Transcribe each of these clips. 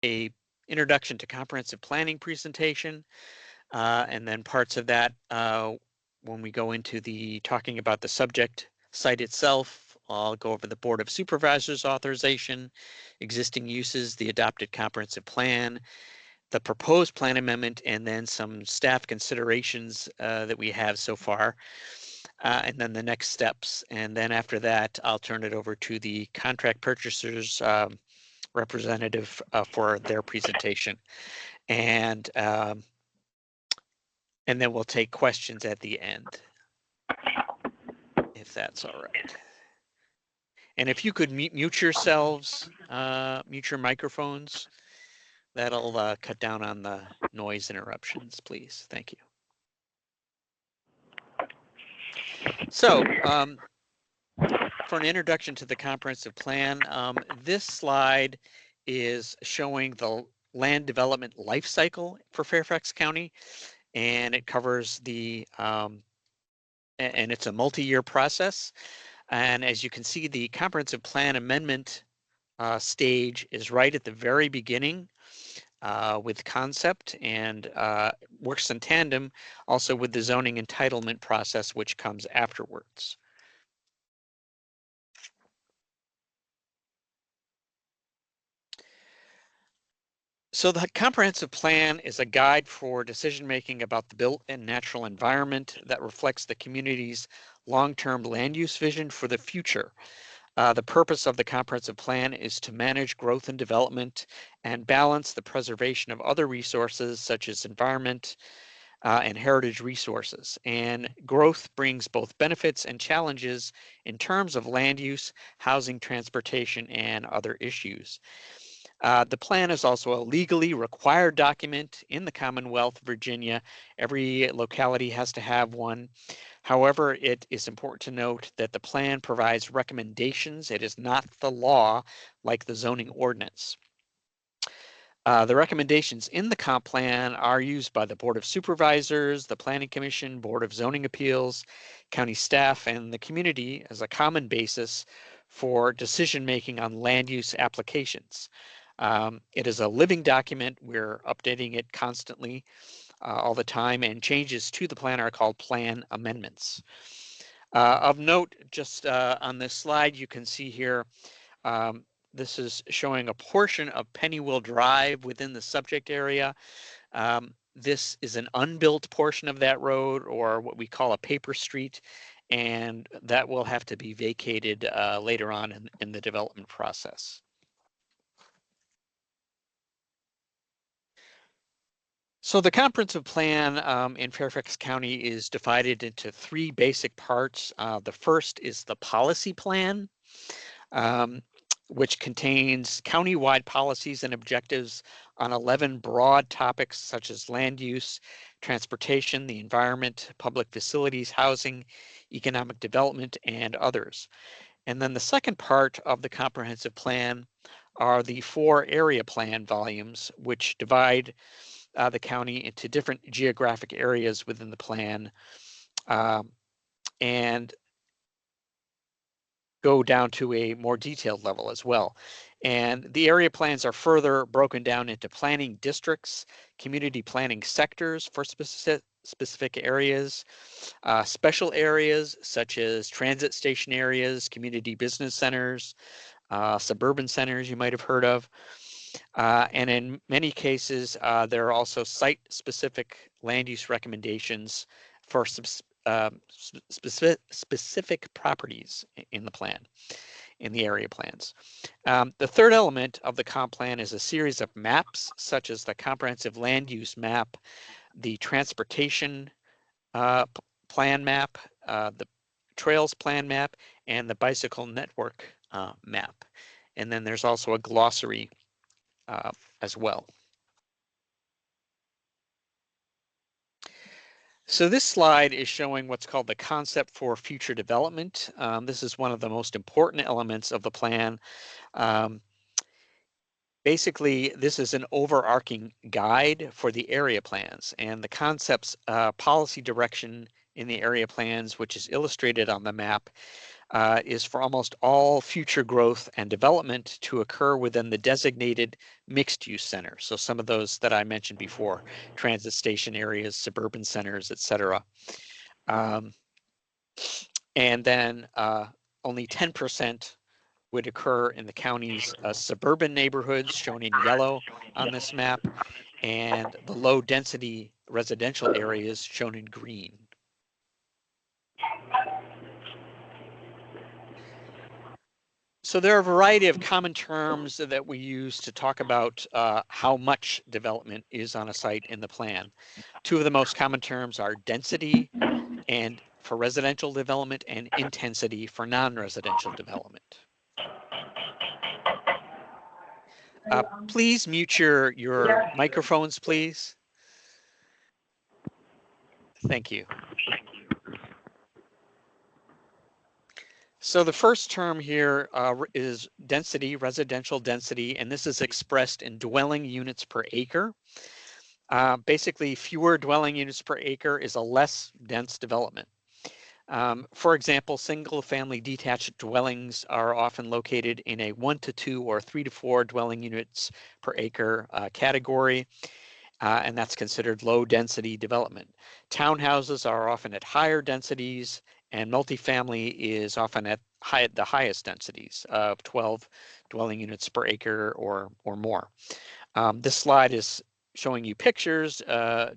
a introduction to comprehensive planning presentation, and then parts of that when we go into the talking about the subject site itself. I'll go over the Board of Supervisors authorization, existing uses, the adopted comprehensive plan, the proposed plan amendment, and then some staff considerations that we have so far, and then the next steps. And then after that, I'll turn it over to the contract purchasers representative for their presentation. And then we'll take questions at the end, if that's all right. And if you could mute yourselves, mute your microphones, that'll cut down on the noise interruptions, please. Thank you. So for an introduction to the comprehensive plan, this slide is showing the land development life cycle for Fairfax County, and it covers the, and it's a multi-year process. And as you can see, the comprehensive plan amendment stage is right at the very beginning with concept, and works in tandem also with the zoning entitlement process, which comes afterwards. So the comprehensive plan is a guide for decision-making about the built and natural environment that reflects the community's long-term land use vision for the future. The purpose of the comprehensive plan is to manage growth and development and balance the preservation of other resources such as environment and heritage resources. And growth brings both benefits and challenges in terms of land use, housing, transportation, and other issues. The plan is also a legally required document in the Commonwealth of Virginia. Every locality has to have one. However, it is important to note that the plan provides recommendations. It is not the law like the zoning ordinance. The recommendations in the comp plan are used by the Board of Supervisors, the Planning Commission, Board of Zoning Appeals, county staff, and the community as a common basis for decision-making on land use applications. It is a living document. We're updating it constantly all the time, and changes to the plan are called plan amendments. Of note, just on this slide, you can see here, this is showing a portion of Pennywell Drive within the subject area. This is an unbuilt portion of that road, or what we call a paper street, and that will have to be vacated later on in the development process. So the comprehensive plan in Fairfax County is divided into three basic parts. The first is the policy plan, which contains county-wide policies and objectives on 11 broad topics such as land use, transportation, the environment, public facilities, housing, economic development, and others. And then the second part of the comprehensive plan are the 4 area plan volumes, which divide the county into different geographic areas within the plan, and go down to a more detailed level as well. And the area plans are further broken down into planning districts, community planning sectors for specific areas, special areas such as transit station areas, community business centers, suburban centers you might have heard of. And in many cases, there are also site-specific land use recommendations for specific properties in the plan, in the area plans. The third element of the comp plan is a series of maps, such as the comprehensive land use map, the transportation plan map, the trails plan map, and the bicycle network map. And then there's also a glossary as well. So this slide is showing what's called the concept for future development. This is one of the most important elements of the plan. Basically, this is an overarching guide for the area plans, and the concept's policy direction in the area plans, which is illustrated on the map, is for almost all future growth and development to occur within the designated mixed-use centers. So some of those that I mentioned before, transit station areas, suburban centers, etc. And then only 10% would occur in the county's suburban neighborhoods, shown in yellow on this map, and the low density residential areas shown in green. So there are a variety of common terms that we use to talk about how much development is on a site in the plan. Two of the most common terms are density and for residential development and intensity for non-residential development. Please mute your microphones, please. Thank you. So the first term here is density, residential density, and this is expressed in dwelling units per acre. Basically, fewer dwelling units per acre is a less dense development. For example, single-family detached dwellings are often located in a 1 to 2 or 3 to 4 dwelling units per acre category, and that's considered low-density development. Townhouses are often at higher densities, and multifamily is often at the highest densities of 12 dwelling units per acre or more. This slide is showing you pictures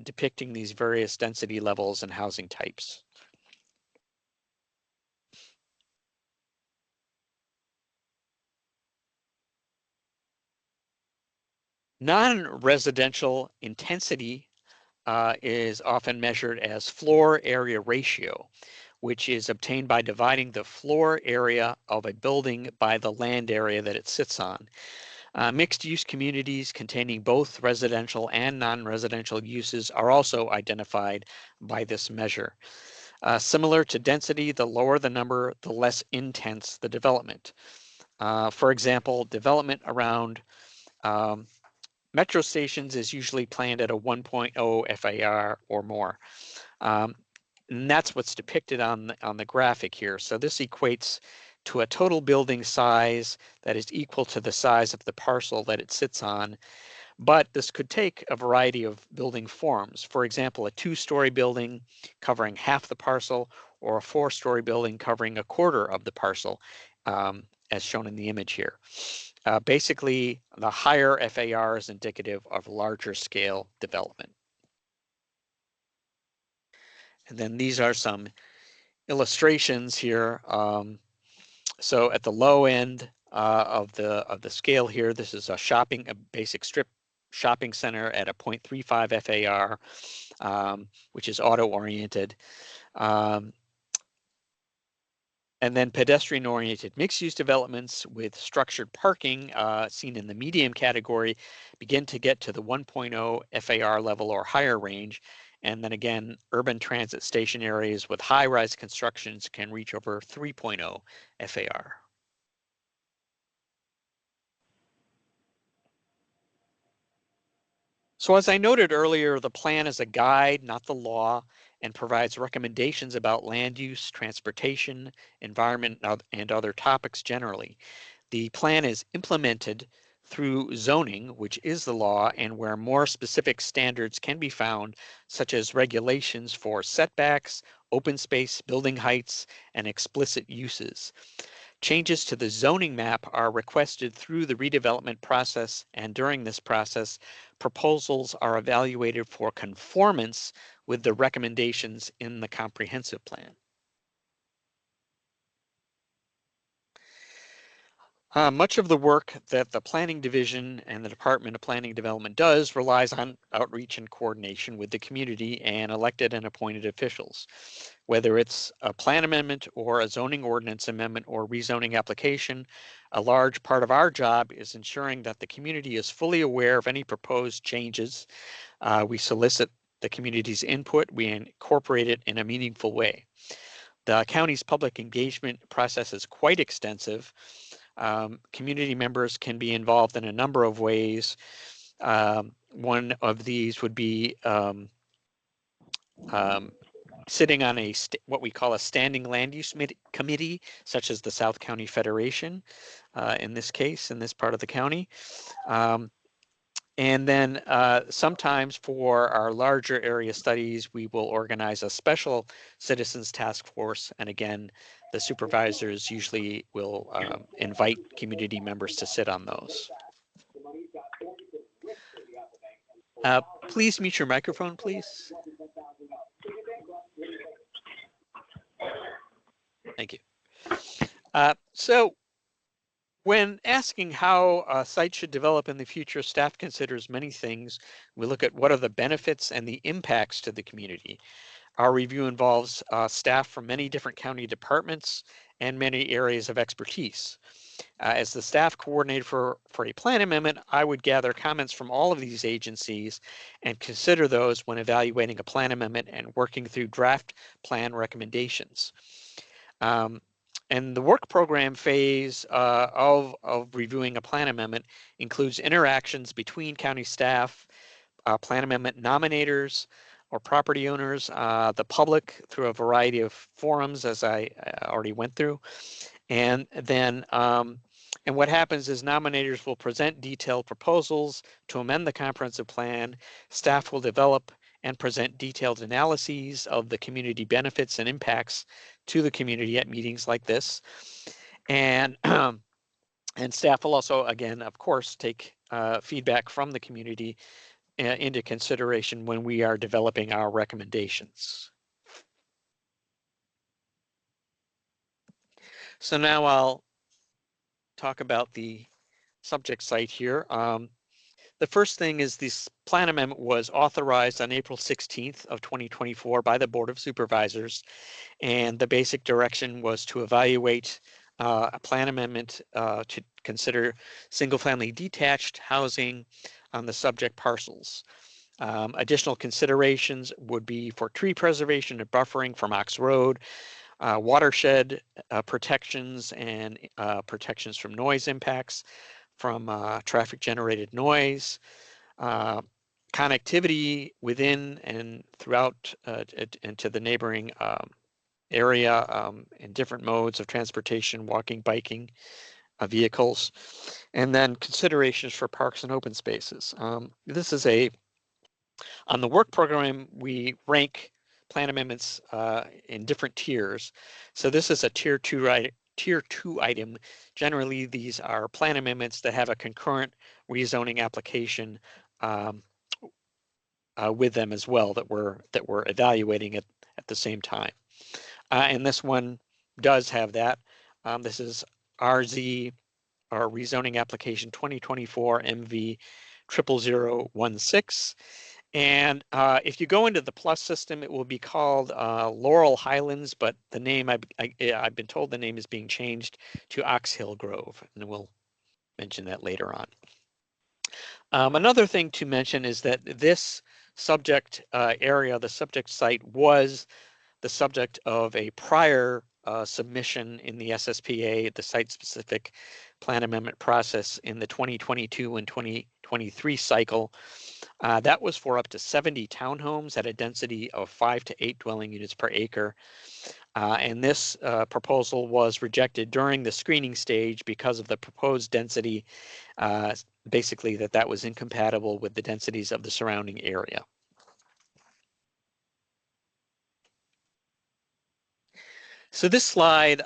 depicting these various density levels and housing types. Non-residential intensity is often measured as floor area ratio, which is obtained by dividing the floor area of a building by the land area that it sits on. Mixed-use communities containing both residential and non-residential uses are also identified by this measure. Similar to density, the lower the number, the less intense the development. For example, development around metro stations is usually planned at a 1.0 FAR or more. And that's what's depicted on the graphic here. So this equates to a total building size that is equal to the size of the parcel that it sits on. But this could take a variety of building forms. For example, a 2-story building covering half the parcel, or a 4-story building covering a quarter of the parcel, as shown in the image here. Basically, the higher FAR is indicative of larger scale development. And then these are some illustrations here. So at the low end of the scale here, this is a basic strip shopping center at a 0.35 FAR, which is auto-oriented. And then pedestrian-oriented mixed-use developments with structured parking, seen in the medium category, begin to get to the 1.0 FAR level or higher range. And then again, urban transit station areas with high-rise constructions can reach over 3.0 FAR. So as I noted earlier, the plan is a guide, not the law, and provides recommendations about land use, transportation, environment, and other topics generally. The plan is implemented through zoning, which is the law, and where more specific standards can be found, such as regulations for setbacks, open space, building heights, and explicit uses. Changes to the zoning map are requested through the redevelopment process, and during this process, proposals are evaluated for conformance with the recommendations in the comprehensive plan. Much of the work that the Planning Division and the Department of Planning Development does relies on outreach and coordination with the community and elected and appointed officials. Whether it's a plan amendment or a zoning ordinance amendment or rezoning application, a large part of our job is ensuring that the community is fully aware of any proposed changes. We solicit the community's input, we incorporate it in a meaningful way. The county's public engagement process is quite extensive. Community members can be involved in a number of ways. One of these would be sitting on what we call a standing land use committee, such as the South County Federation, in this case, in this part of the county. And then sometimes for our larger area studies, we will organize a special citizens task force. And again, the supervisors usually will invite community members to sit on those. Please mute your microphone, please. Thank you. So when asking how a site should develop in the future, staff considers many things. We look at what are the benefits and the impacts to the community. Our review involves staff from many different county departments and many areas of expertise. As the staff coordinator for a plan amendment, I would gather comments from all of these agencies and consider those when evaluating a plan amendment and working through draft plan recommendations. And the work program phase of reviewing a plan amendment includes interactions between county staff, plan amendment nominators or property owners, the public through a variety of forums, as I already went through. And then, and what happens is nominators will present detailed proposals to amend the comprehensive plan. Staff will develop and present detailed analyses of the community benefits and impacts to the community at meetings like this. And and staff will also, again, of course, take feedback from the community into consideration when we are developing our recommendations. So now I'll talk about the subject site here. The first thing is this plan amendment was authorized on April 16th of 2024 by the Board of Supervisors, and the basic direction was to evaluate a plan amendment to consider single-family detached housing on the subject parcels. Additional considerations would be for tree preservation and buffering from Ox Road, watershed protections and protections from noise impacts, from traffic generated noise, connectivity within and throughout and to the neighboring area in different modes of transportation, walking, biking, vehicles, and then considerations for parks and open spaces. This is on the work program, we rank plan amendments in different tiers. So this is a tier two item. Generally, these are plan amendments that have a concurrent rezoning application with them as well that we're evaluating at the same time. And this one does have that. This is RZ, our rezoning application 2024 MV 00016. And if you go into the plus system, it will be called Laurel Highlands, but the name, I've been told the name is being changed to Ox Hill Grove, and we'll mention that later on. Another thing to mention is that this subject area, the subject site, was the subject of a prior submission in the SSPA, the site-specific plan amendment process in the 2022 and 2023 cycle. That was for up to 70 townhomes at a density of 5 to 8 dwelling units per acre. And this proposal was rejected during the screening stage because of the proposed density, basically that was incompatible with the densities of the surrounding area. So this slide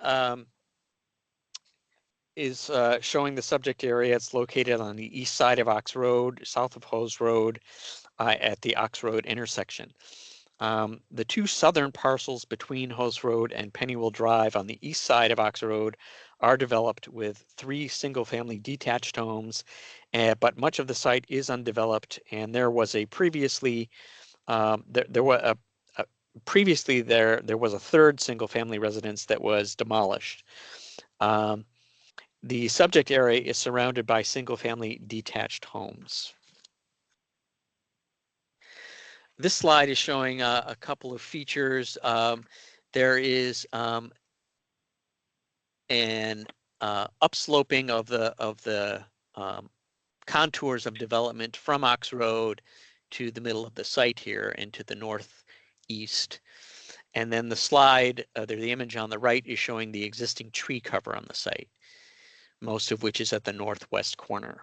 is showing the subject area. It's located on the east side of Ox Road, south of Hose Road, at the Ox Road intersection. The two southern parcels between Hose Road and Pennywell Drive on the east side of Ox Road are developed with 3 single-family detached homes, but much of the site is undeveloped, and there was a previously there was a third single-family residence that was demolished. The subject area is surrounded by single-family detached homes. This slide is showing a couple of features. There is an upsloping of the contours of development from Ox Road to the middle of the site here and to the northeast. And then the slide, the image on the right is showing the existing tree cover on the site, most of which is at the northwest corner.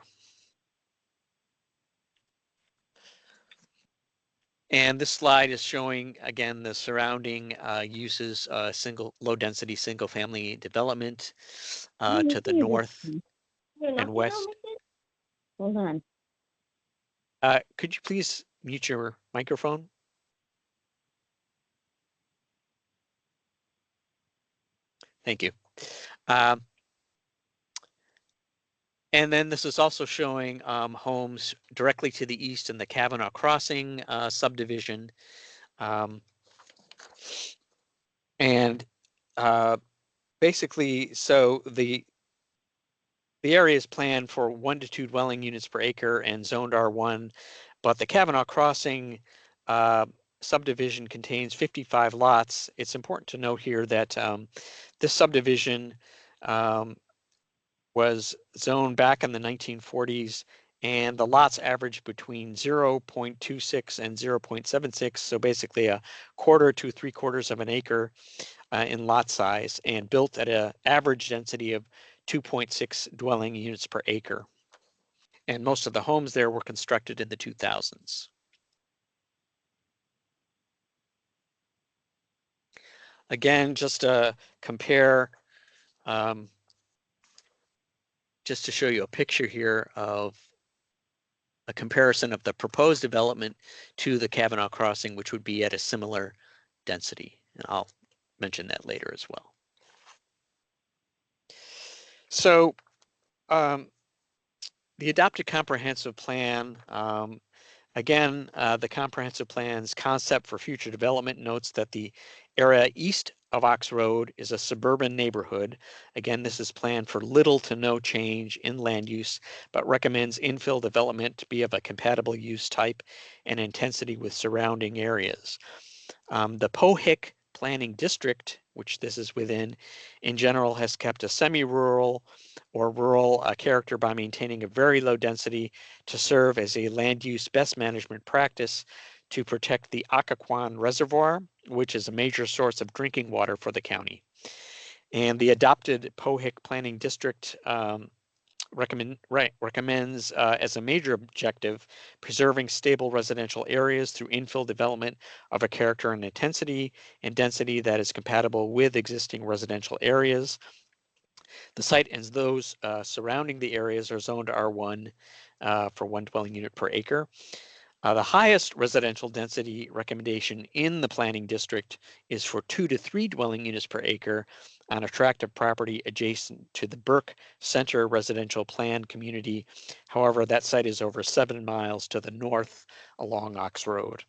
And this slide is showing, again, the surrounding uses, low density single family development to the north and west. Hold on. Could you please mute your microphone? Thank you. And then this is also showing homes directly to the east in the Kavanaugh Crossing subdivision. And basically, so the area is planned for 1 to 2 dwelling units per acre and zoned R1, but the Kavanaugh Crossing subdivision contains 55 lots. It's important to note here that this subdivision was zoned back in the 1940s, and the lots averaged between 0.26 and 0.76, so basically a quarter to 3/4 of an acre in lot size, and built at an average density of 2.6 dwelling units per acre. And most of the homes there were constructed in the 2000s. Again, just to compare, just to show you a picture here of a comparison of the proposed development to the Kavanaugh Crossing, which would be at a similar density. And I'll mention that later as well. So the adopted comprehensive plan, again, the comprehensive plan's concept for future development notes that the area east of Ox Road is a suburban neighborhood. Again, this is planned for little to no change in land use, but recommends infill development to be of a compatible use type and intensity with surrounding areas. The Pohick Planning District, which this is within, in general has kept a semi-rural or rural character by maintaining a very low density to serve as a land use best management practice to protect the Occoquan Reservoir, which is a major source of drinking water for the county. And the adopted Pohick Planning District recommends as a major objective preserving stable residential areas through infill development of a character and intensity and density that is compatible with existing residential areas. The site and those surrounding the areas are zoned R1 for 1 dwelling unit per acre. The highest residential density recommendation in the planning district is for 2 to 3 dwelling units per acre on attractive property adjacent to the Burke Center residential plan community. However, that site is over 7 miles to the north along Ox Road.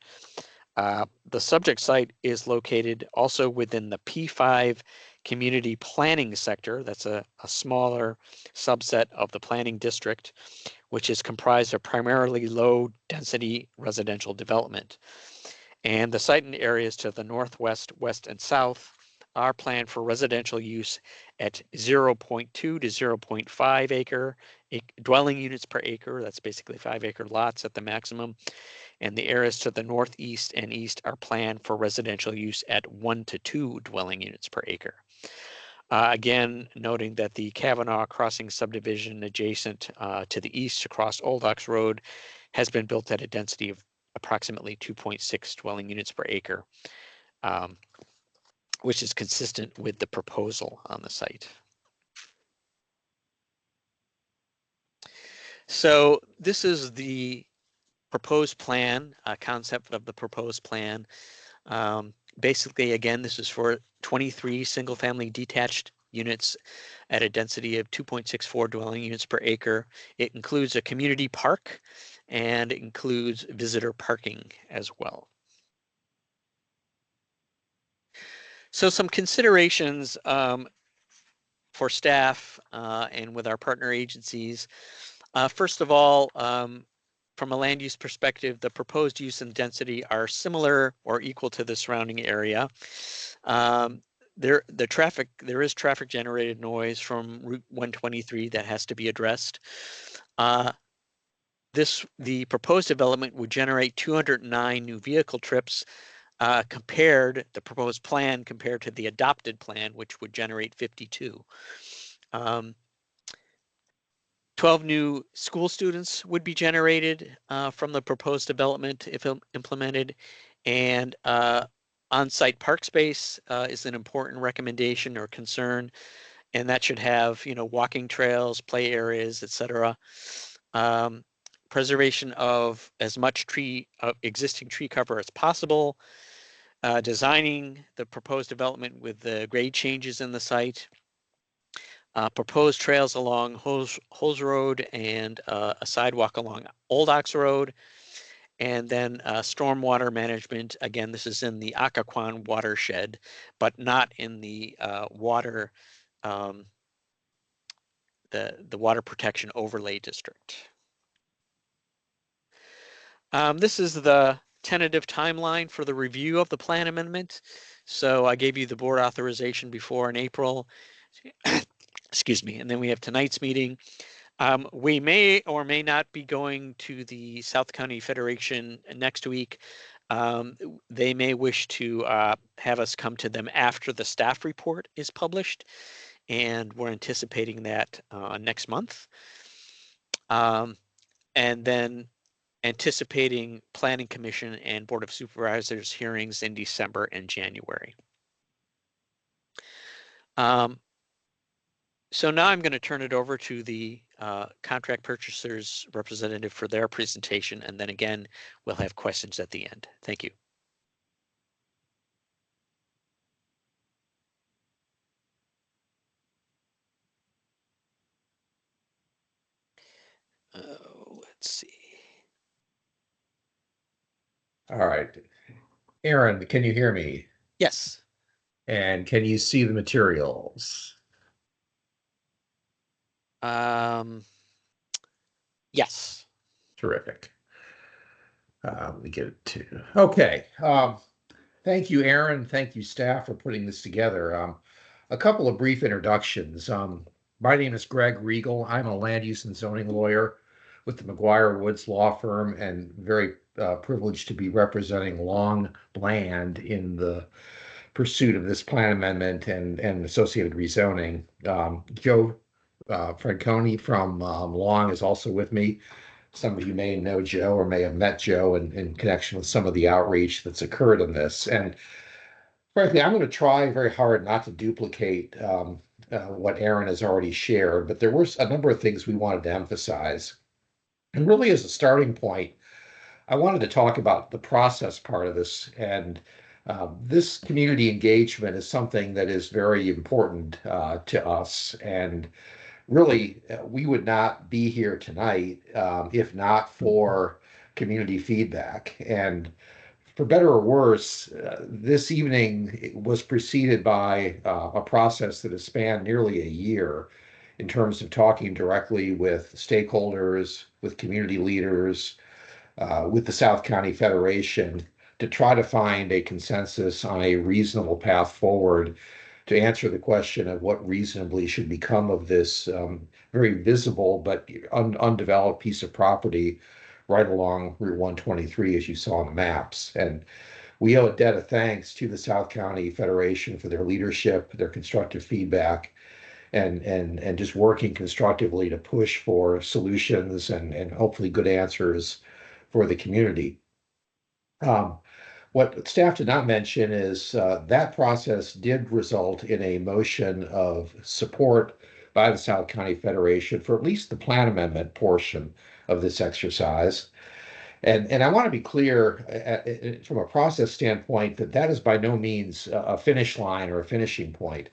The subject site is located also within the P5 community planning sector. That's a smaller subset of the planning district, which is comprised of primarily low density residential development. And the site and areas to the northwest, west, and south are planned for residential use at 0.2 to 0.5 acre dwelling units per acre. That's basically 5-acre lots at the maximum. And the areas to the northeast and east are planned for residential use at 1 to 2 dwelling units per acre. Again, noting that the Kavanaugh Crossing subdivision adjacent to the east across Old Ox Road has been built at a density of approximately 2.6 dwelling units per acre, which is consistent with the proposal on the site. So this is the proposed plan, concept of the proposed plan. Basically, again, this is for 23 single-family detached units at a density of 2.64 dwelling units per acre. It includes a community park and it includes visitor parking as well. So some considerations for staff and with our partner agencies. First of all, from a land use perspective, the proposed use and density are similar or equal to the surrounding area. There is traffic generated noise from Route 123 that has to be addressed. The proposed development would generate 209 new vehicle trips the proposed plan compared to the adopted plan, which would generate 52. 12 new school students would be generated from the proposed development if implemented, and on-site park space is an important recommendation or concern, and that should have, walking trails, play areas, etc. Preservation of as much existing tree cover as possible, designing the proposed development with the grade changes in the site, proposed trails along Hose Road and a sidewalk along Old Ox Road, and then stormwater management. Again, this is in the Occoquan watershed, but not in the water, the water protection overlay district. This is the tentative timeline for the review of the plan amendment. So I gave you the board authorization before in April. Excuse me. And then we have tonight's meeting. We may or may not be going to the South County Federation next week. They may wish to have us come to them after the staff report is published, and we're anticipating that next month. And then anticipating Planning Commission and Board of Supervisors hearings in December and January. So now I'm going to turn it over to the contract purchasers representative for their presentation, and then again, we'll have questions at the end. Thank you. Let's see. All right. Aaron, can you hear me? Yes. And can you see the materials? Yes. Terrific. Let me get it to. Okay. Thank you, Aaron. Thank you, staff, for putting this together. A couple of brief introductions. My name is Greg Regal. I'm a land use and zoning lawyer with the McGuire Woods Law Firm, and very privileged to be representing Long Land in the pursuit of this plan amendment and associated rezoning. Joe Franconi from Long is also with me. Some of you may know Joe or may have met Joe in connection with some of the outreach that's occurred in this. And frankly, I'm going to try very hard not to duplicate what Aaron has already shared, but there were a number of things we wanted to emphasize. And really, as a starting point, I wanted to talk about the process part of this. And this community engagement is something that is very important to us. And really, we would not be here tonight if not for community feedback. And for better or worse, this evening was preceded by a process that has spanned nearly a year in terms of talking directly with stakeholders, with community leaders, with the South County Federation to try to find a consensus on a reasonable path forward to answer the question of what reasonably should become of this very visible but undeveloped piece of property right along Route 123, as you saw on the maps. And we owe a debt of thanks to the South County Federation for their leadership, their constructive feedback, and just working constructively to push for solutions and hopefully good answers for the community. What staff did not mention is that process did result in a motion of support by the South County Federation for at least the plan amendment portion of this exercise. And I want to be clear from a process standpoint that that is by no means a finish line or a finishing point.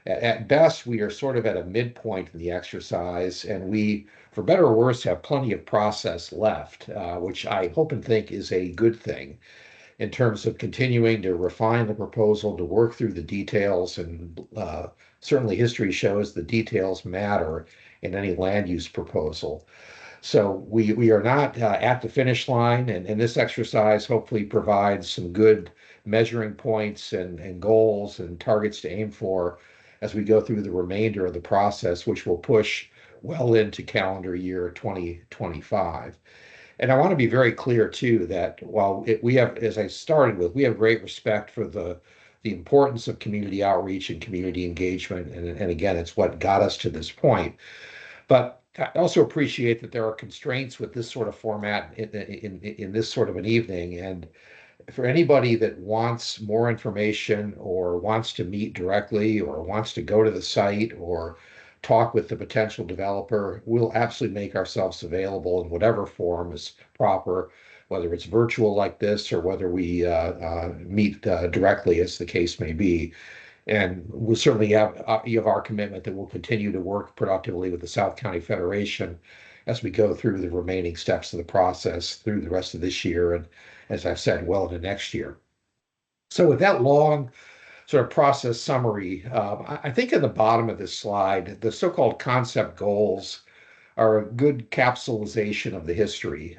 At best, we are sort of at a midpoint in the exercise, and we, for better or worse, have plenty of process left, which I hope and think is a good thing in terms of continuing to refine the proposal, to work through the details. And certainly history shows the details matter in any land use proposal. So we are not at the finish line, and this exercise hopefully provides some good measuring points and goals and targets to aim for as we go through the remainder of the process, which will push well into calendar year 2025. And I want to be very clear too that while we have, as I started with, we have great respect for the importance of community outreach and community engagement, and again, it's what got us to this point. But I also appreciate that there are constraints with this sort of format in this sort of an evening, and for anybody that wants more information or wants to meet directly or wants to go to the site or talk with the potential developer, we'll absolutely make ourselves available in whatever form is proper, whether it's virtual like this or whether we meet directly, as the case may be. And we'll certainly you have our commitment that we'll continue to work productively with the South County Federation as we go through the remaining steps of the process through the rest of this year and, as I've said, well into next year. So with that long sort of process summary, I think at the bottom of this slide, the so-called concept goals are a good capsulization of the history.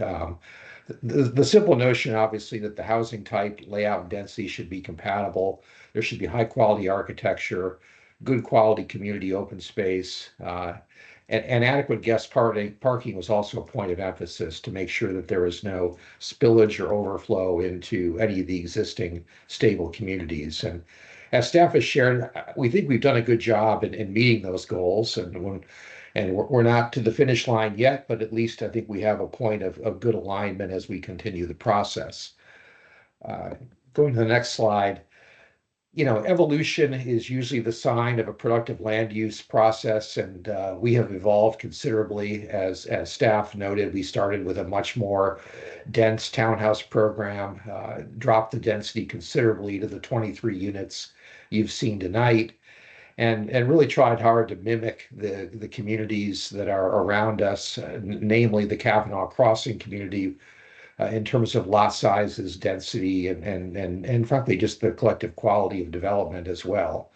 The simple notion, obviously, that the housing type, layout, and density should be compatible. There should be high quality architecture, good quality community open space, and adequate guest parking was also a point of emphasis to make sure that there is no spillage or overflow into any of the existing stable communities. And as staff has shared, we think we've done a good job in meeting those goals. And we're not to the finish line yet, but at least I think we have a point of good alignment as we continue the process. Going to the next slide, evolution is usually the sign of a productive land use process, and we have evolved considerably. As staff noted, we started with a much more dense townhouse program, dropped the density considerably to the 23 units you've seen tonight, and really tried hard to mimic the communities that are around us, namely the Kavanaugh Crossing community, in terms of lot sizes, density, and frankly, just the collective quality of development as well.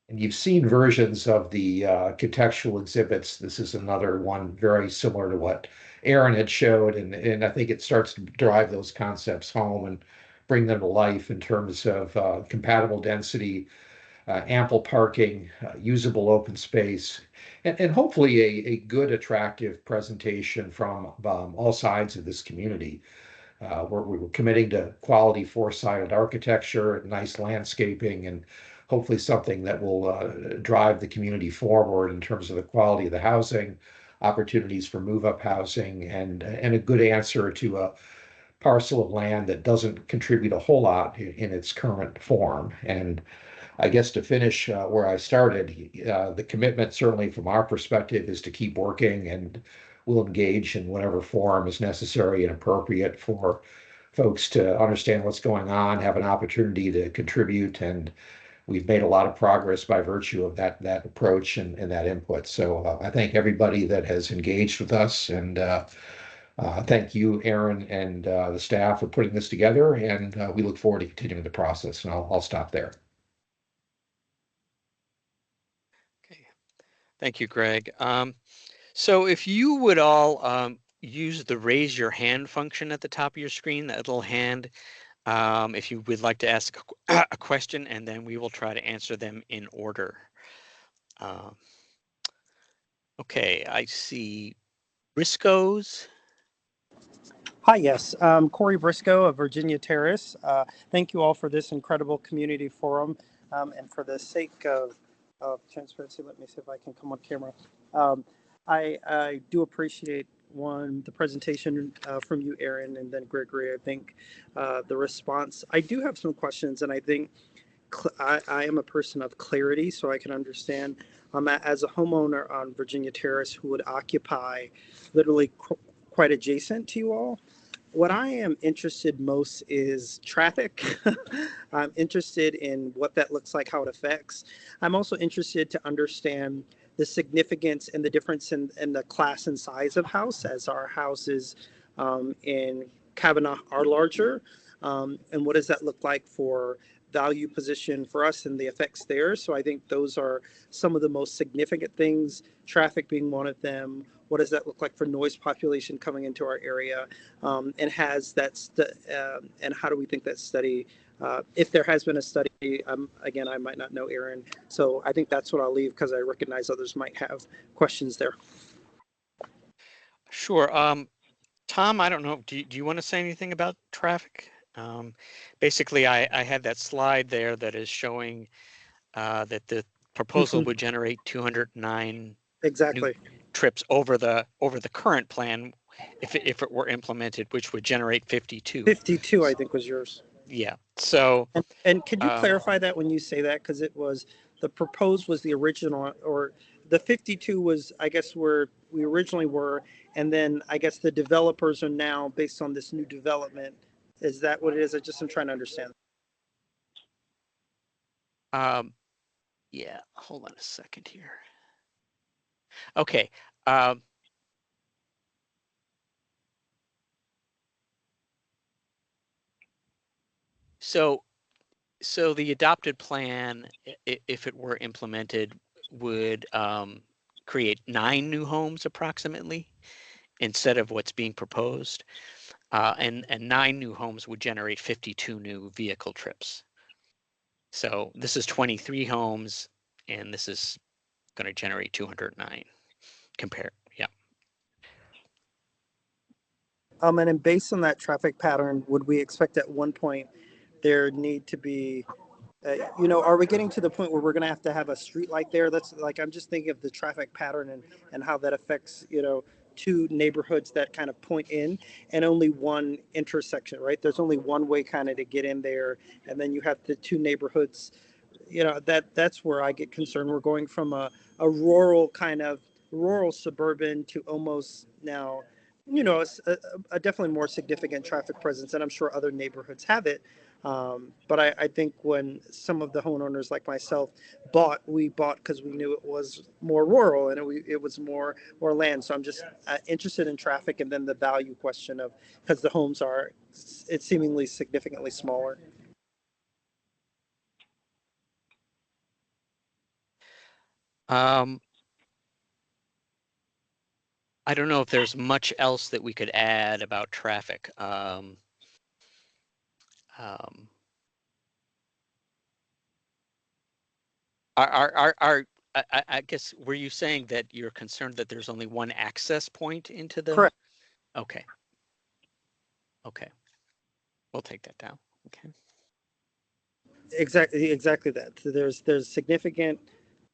And you've seen versions of the contextual exhibits. This is another one very similar to what Aaron had showed, and I think it starts to drive those concepts home and bring them to life in terms of compatible density, ample parking, usable open space, and hopefully a good, attractive presentation from all sides of this community. We're committing to quality four-sided architecture, nice landscaping, and hopefully something that will drive the community forward in terms of the quality of the housing, opportunities for move-up housing, and a good answer to a parcel of land that doesn't contribute a whole lot in its current form. And I guess to finish where I started, the commitment certainly from our perspective is to keep working, and we'll engage in whatever form is necessary and appropriate for folks to understand what's going on, have an opportunity to contribute, and we've made a lot of progress by virtue of that approach and that input. So I thank everybody that has engaged with us, and thank you, Aaron, and the staff for putting this together, and we look forward to continuing the process, and I'll stop there. Okay, thank you, Greg. So if you would all use the raise your hand function at the top of your screen, that little hand, if you would like to ask a question, and then we will try to answer them in order. Okay, I see Briscoes. Hi, yes. Corey Briscoe of Virginia Terrace. Thank you all for this incredible community forum. And for the sake of transparency, let me see if I can come on camera. I do appreciate, the presentation from you, Aaron, and then Gregory. I think the response, I do have some questions, and I think I am a person of clarity, so I can understand. As a homeowner on Virginia Terrace who would occupy literally quite adjacent to you all, what I am interested most is traffic. I'm interested in what that looks like, how it affects. I'm also interested to understand the significance and the difference in the class and size of house, as our houses in Kavanaugh are larger. And what does that look like for value position for us and the effects there? So I think those are some of the most significant things, traffic being one of them. What does that look like for noise population coming into our area? And has that, and how do we think that study, if there has been a study, again, I might not know Aaron. So I think that's what I'll leave, because I recognize others might have questions there. Sure. Tom, I don't know. Do you want to say anything about traffic? Basically, I had that slide there that is showing that the proposal would generate 209 Exactly. new trips over the current plan if it were implemented, which would generate 52. 52, I think, was yours. Yeah. So, And could you clarify that when you say that? Because it was the proposed was the original, or the 52 was, I guess, where we originally were, and then I guess the developers are now based on this new development. Is that what it is? I'm trying to understand. yeah. Hold on a second here. Okay. So the adopted plan, if it were implemented, would create 9 new homes approximately instead of what's being proposed, and 9 new homes would generate 52 new vehicle trips. So this is 23 homes, and this is going to generate 209. Compare, yeah. And then based on that traffic pattern, would we expect at one point there need to be, are we getting to the point where we're going to have a street light there? That's like, I'm just thinking of the traffic pattern and how that affects, 2 neighborhoods that kind of point in and only one intersection, right? There's only one way kind of to get in there. And then you have the 2 neighborhoods, that's where I get concerned. We're going from a rural suburban to almost now, a definitely more significant traffic presence, and I'm sure other neighborhoods have it. But I think when some of the homeowners like myself we bought because we knew it was more rural and it was more land. So I'm just interested in traffic, and then the value question of, because the homes it's seemingly significantly smaller. I don't know if there's much else that we could add about traffic. I guess, were you saying that you're concerned that there's only one access point into the? Correct. Okay. We'll take that down. Okay. Exactly that. So there's significant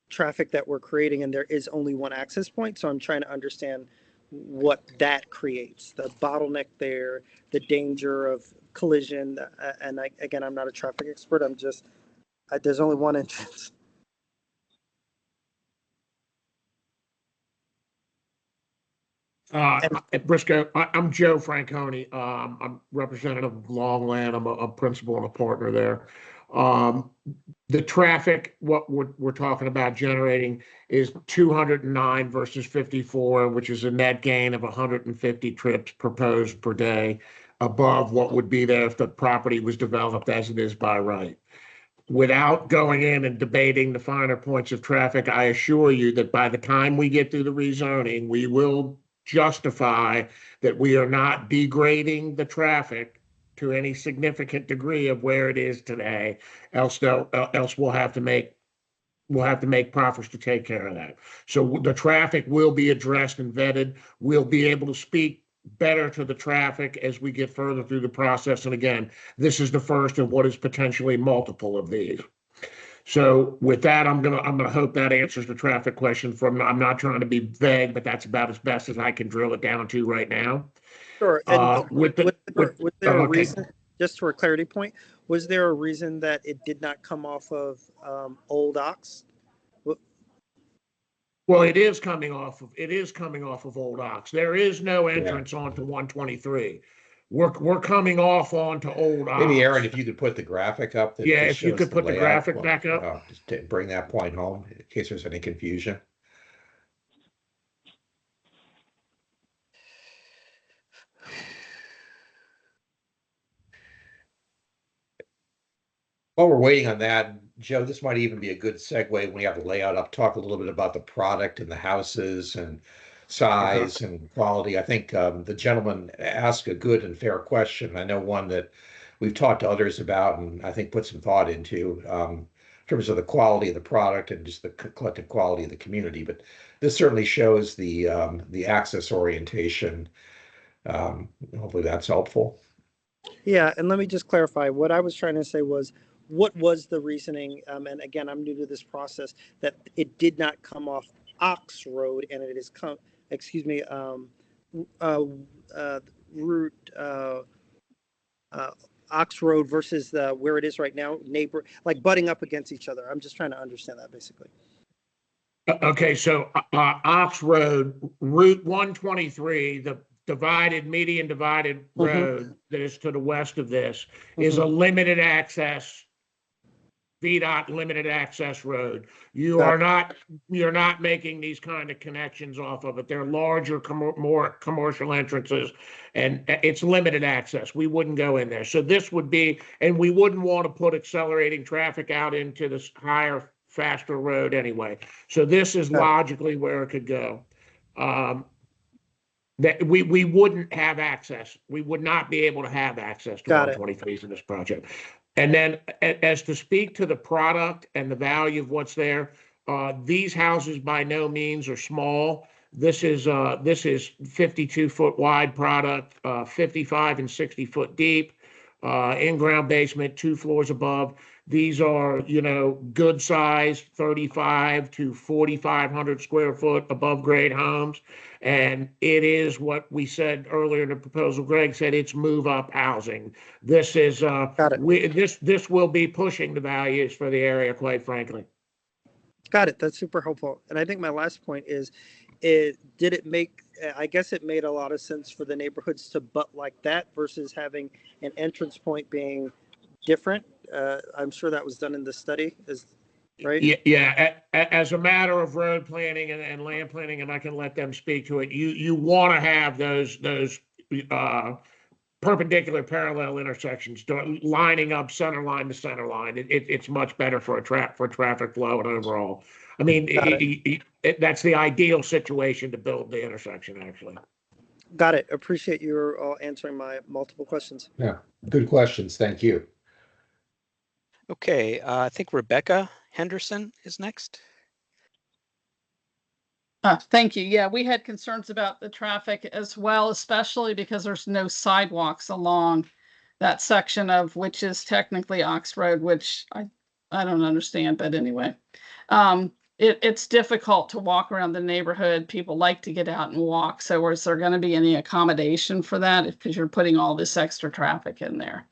traffic that we're creating, and there is only one access point. So I'm trying to understand what that creates, the bottleneck there, the danger of collision. And again, I'm not a traffic expert. There's only one entrance. Briscoe, I'm Joe Franconi. I'm representative of Longland. I'm a principal and a partner there. The traffic, what we're talking about generating, is 209 versus 54, which is a net gain of 150 trips proposed per day, above what would be there if the property was developed as it is by right. Without going in and debating the finer points of traffic, I assure you that by the time we get through the rezoning, we will justify that we are not degrading the traffic to any significant degree of where it is today. Else we'll have to make proffers to take care of that. So the traffic will be addressed and vetted. We'll be able to speak better to the traffic as we get further through the process. And again, this is the first of what is potentially multiple of these. So with that, I'm gonna hope that answers the traffic question. I'm not trying to be vague, but that's about as best as I can drill it down to right now. Sure. And was there a okay. reason, just for a clarity point, was there a reason that it did not come off of Old Ox? Well, it is coming off of Old Ox. There is no entrance onto 123. We're coming off onto Old Ox. Maybe Aaron, if you could put the graphic up. Yeah, if you could put the graphic back up. Just to bring that point home in case there's any confusion. While we're waiting on that, Joe, this might even be a good segue when we have the layout up, talk a little bit about the product and the houses and size and quality. I think the gentleman asked a good and fair question. I know one that we've talked to others about and I think put some thought into. terms of the quality of the product and just the collective quality of the community. But this certainly shows the access orientation. Hopefully that's helpful. Yeah, and let me just clarify. What I was trying to say was, what was the reasoning? And again, I'm new to this process, that it did not come off Ox Road and it is come, excuse me, route Ox Road versus where it is right now, neighbor, like butting up against each other. I'm just trying to understand that basically. Okay, so Ox Road, Route 123, the median divided road that is to the west of this, is a limited access, VDOT limited access road. You're not making these kind of connections off of it. They're larger, more commercial entrances, and it's limited access. We wouldn't go in there. So this would be, and we wouldn't want to put accelerating traffic out into this higher, faster road anyway. So this is logically where it could go. That we wouldn't have access. We would not be able to have access to 123 for this project. And then as to speak to the product and the value of what's there, these houses by no means are small. This is 52-foot wide product, 55 and 60 foot deep, in-ground basement, 2 floors above. These are, good sized 35 to 4,500 square foot above grade homes. And it is what we said earlier in the proposal. Greg said it's move up housing. This is, this will be pushing the values for the area, quite frankly. Got it. That's super helpful. And I think my last point is, I guess it made a lot of sense for the neighborhoods to butt like that versus having an entrance point being different. I'm sure that was done in the study, right? Yeah. As a matter of road planning and land planning, and I can let them speak to it, you want to have those perpendicular parallel intersections lining up center line to center line. It's much better for traffic flow and overall. I mean, that's the ideal situation to build the intersection, actually. Got it. Appreciate you all answering my multiple questions. Yeah, good questions. Thank you. Okay, I think Rebecca Henderson is next. Thank you. Yeah, we had concerns about the traffic as well, especially because there's no sidewalks along that section of which is technically Ox Road, which I don't understand, but anyway. It's difficult to walk around the neighborhood. People like to get out and walk. So is there going to be any accommodation for that? Because you're putting all this extra traffic in there.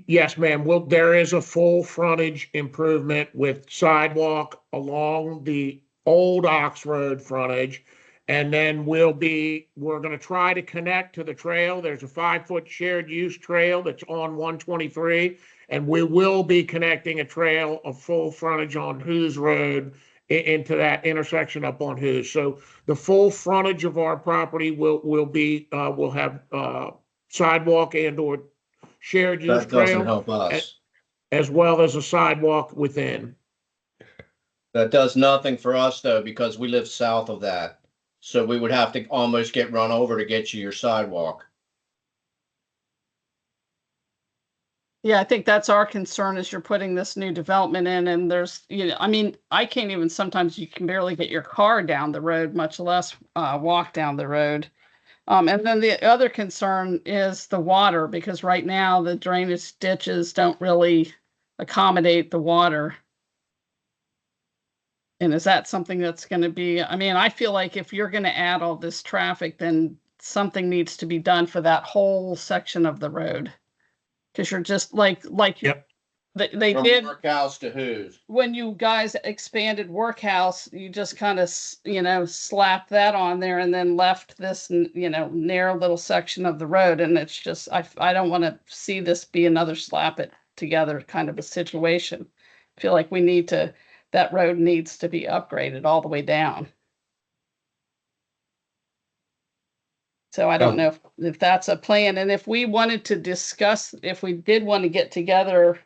Yes, ma'am. Well, there is a full frontage improvement with sidewalk along the old Ox Road frontage. And then we're going to try to connect to the trail. There's a 5-foot shared use trail that's on 123. And we will be connecting a trail of full frontage on Hoos Road into that intersection up on Hoos. So the full frontage of our property will have sidewalk and or shared use trail. That doesn't help us. As well as a sidewalk within. That does nothing for us though, because we live south of that. So we would have to almost get run over to get you your sidewalk. Yeah, I think that's our concern as you're putting this new development in, and there's, I mean, I can't even, sometimes you can barely get your car down the road, much less walk down the road. And then the other concern is the water, because right now the drainage ditches don't really accommodate the water. And is that something that's going to be, I mean, I feel like if you're going to add all this traffic, then something needs to be done for that whole section of the road. Because you're just like yep. They From did Workhouse to Hoos. When you guys expanded Workhouse, you just kind of, slapped that on there and then left this, narrow little section of the road. And it's just, I don't want to see this be another slap it together kind of a situation. I feel like that road needs to be upgraded all the way down. So I don't know if that's a plan. And if we wanted to discuss, if we did want to get together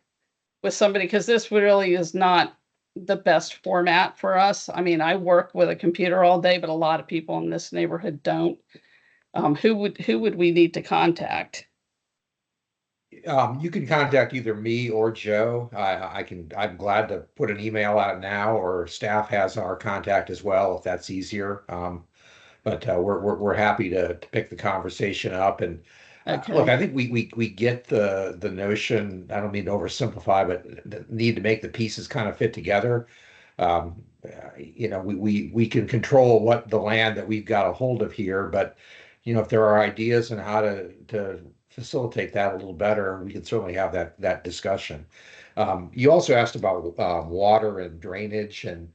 with somebody, because this really is not the best format for us. I mean, I work with a computer all day, but a lot of people in this neighborhood don't. Who would we need to contact? You can contact either me or Joe. I'm glad to put an email out now, or staff has our contact as well, if that's easier. But we're happy to pick the conversation up. And look, Okay. I think we get the notion. I don't mean to oversimplify, but the need to make the pieces kind of fit together. We can control what the land that we've got a hold of here, but if there are ideas on how to facilitate that a little better, we can certainly have that discussion. You also asked about water and drainage, and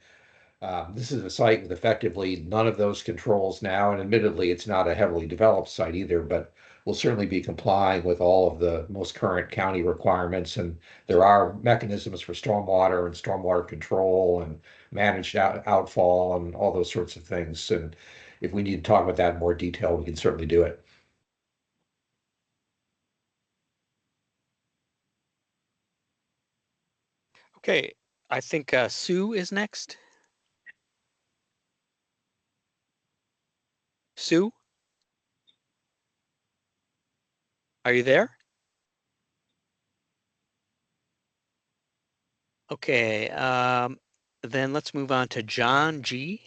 this is a site with effectively none of those controls now, and admittedly, it's not a heavily developed site either, but we'll certainly be complying with all of the most current county requirements. And there are mechanisms for stormwater and stormwater control and managed outfall and all those sorts of things. And if we need to talk about that in more detail, we can certainly do it. Okay, I think Sue is next. Sue, are you there? Okay, then let's move on to John G.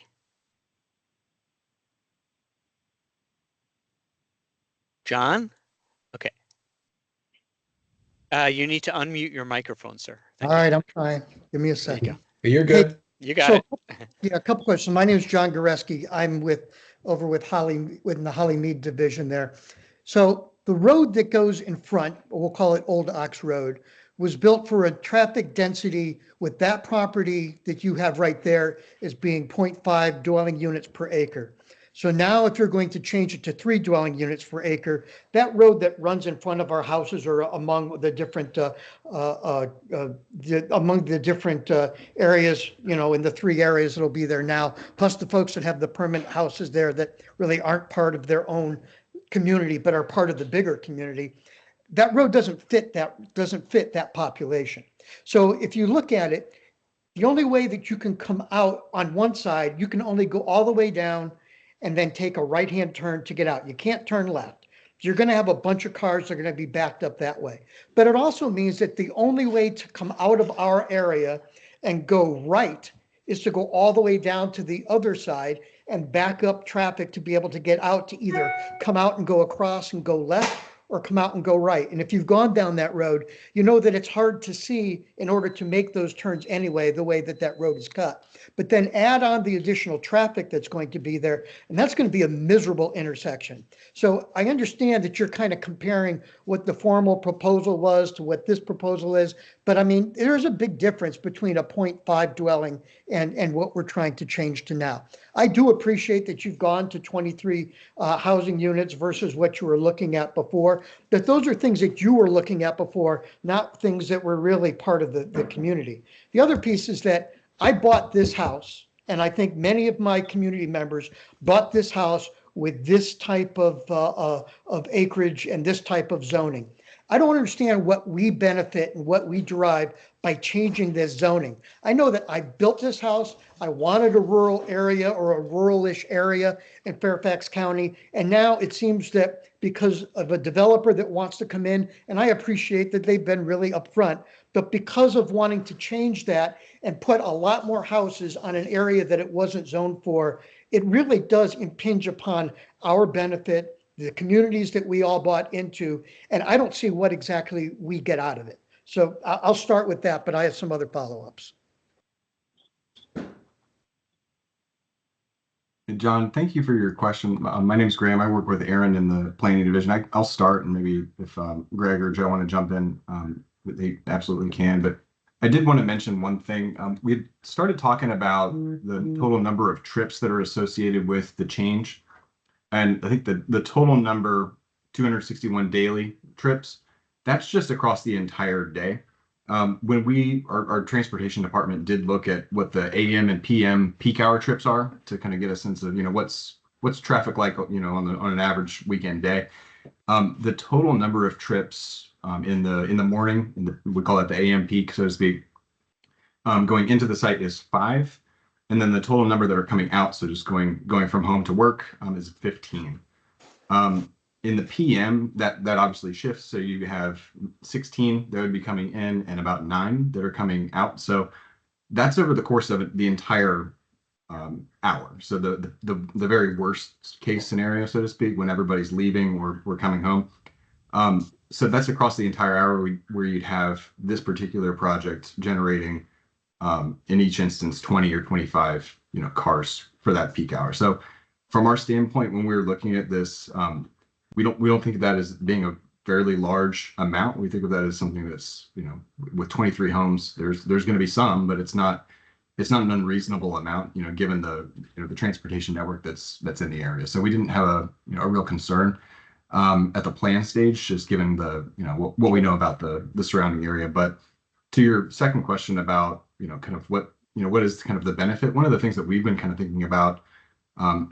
John? Okay. You need to unmute your microphone, sir. Thank All you. right, I'm trying. Give me a There you second. go. You're good. You got it. Yeah, a couple questions. My name is John Goreski. I'm over with the Holly Mead division there. So the road that goes in front, we'll call it Old Ox Road, was built for a traffic density with that property that you have right there as being 0.5 dwelling units per acre. So now if you're going to change it to 3 dwelling units per acre, that road that runs in front of our houses or among the different areas, in the 3 areas that'll be there now, plus the folks that have the permanent houses there that really aren't part of their own community but are part of the bigger community, that road doesn't fit that population. So if you look at it, the only way that you can come out on one side, you can only go all the way down and then take a right-hand turn to get out. You can't turn left. You're going to have a bunch of cars that are going to be backed up that way. But it also means that the only way to come out of our area and go right is to go all the way down to the other side and back up traffic to be able to get out, to either come out and go across and go left, or come out and go right. And if you've gone down that road, you know that it's hard to see in order to make those turns anyway, the way that road is cut. But then add on the additional traffic that's going to be there, and that's going to be a miserable intersection. So I understand that you're kind of comparing what the formal proposal was to what this proposal is, but I mean, there's a big difference between a 0.5 dwelling and what we're trying to change to now. I do appreciate that you've gone to 23 housing units versus what you were looking at before, that those are things that you were looking at before, not things that were really part of the community. The other piece is that I bought this house, and I think many of my community members bought this house with this type of acreage and this type of zoning. I don't understand what we benefit and what we derive by changing this zoning. I know that I built this house. I wanted a rural area or a rural-ish area in Fairfax County. And now it seems that because of a developer that wants to come in, and I appreciate that they've been really upfront, but because of wanting to change that and put a lot more houses on an area that it wasn't zoned for, it really does impinge upon our benefit, the communities that we all bought into, and I don't see what exactly we get out of it. So I'll start with that, but I have some other follow-ups. John, thank you for your question. My name is Graham. I work with Aaron in the planning division. I'll start, and maybe if Greg or Joe want to jump in, they absolutely can. But I did want to mention one thing. We had started talking about the total number of trips that are associated with the change. And I think the total number, 261 daily trips, that's just across the entire day. When our transportation department did look at what the AM and PM peak hour trips are to kind of get a sense of, what's traffic like, on an average weekend day. The total number of trips in the morning, we call it the AM peak, so to speak, going into the site is 5. And then the total number that are coming out, so just going from home to work, is 15. In the PM, that obviously shifts. So you have 16 that would be coming in and about 9 that are coming out. So that's over the course of the entire hour. So the very worst case scenario, so to speak, when everybody's leaving or we're coming home. So that's across the entire hour where you'd have this particular project generating in each instance 20 or 25 cars for that peak hour. So from our standpoint, when we're looking at this, we don't think of that as being a fairly large amount. We think of that as something that's, with 23 homes, there's going to be some, but it's not an unreasonable amount, given the the transportation network that's in the area. So we didn't have a real concern at the plan stage, just given the what we know about the surrounding area. But to your second question about kind of what is kind of the benefit, one of the things that we've been kind of thinking about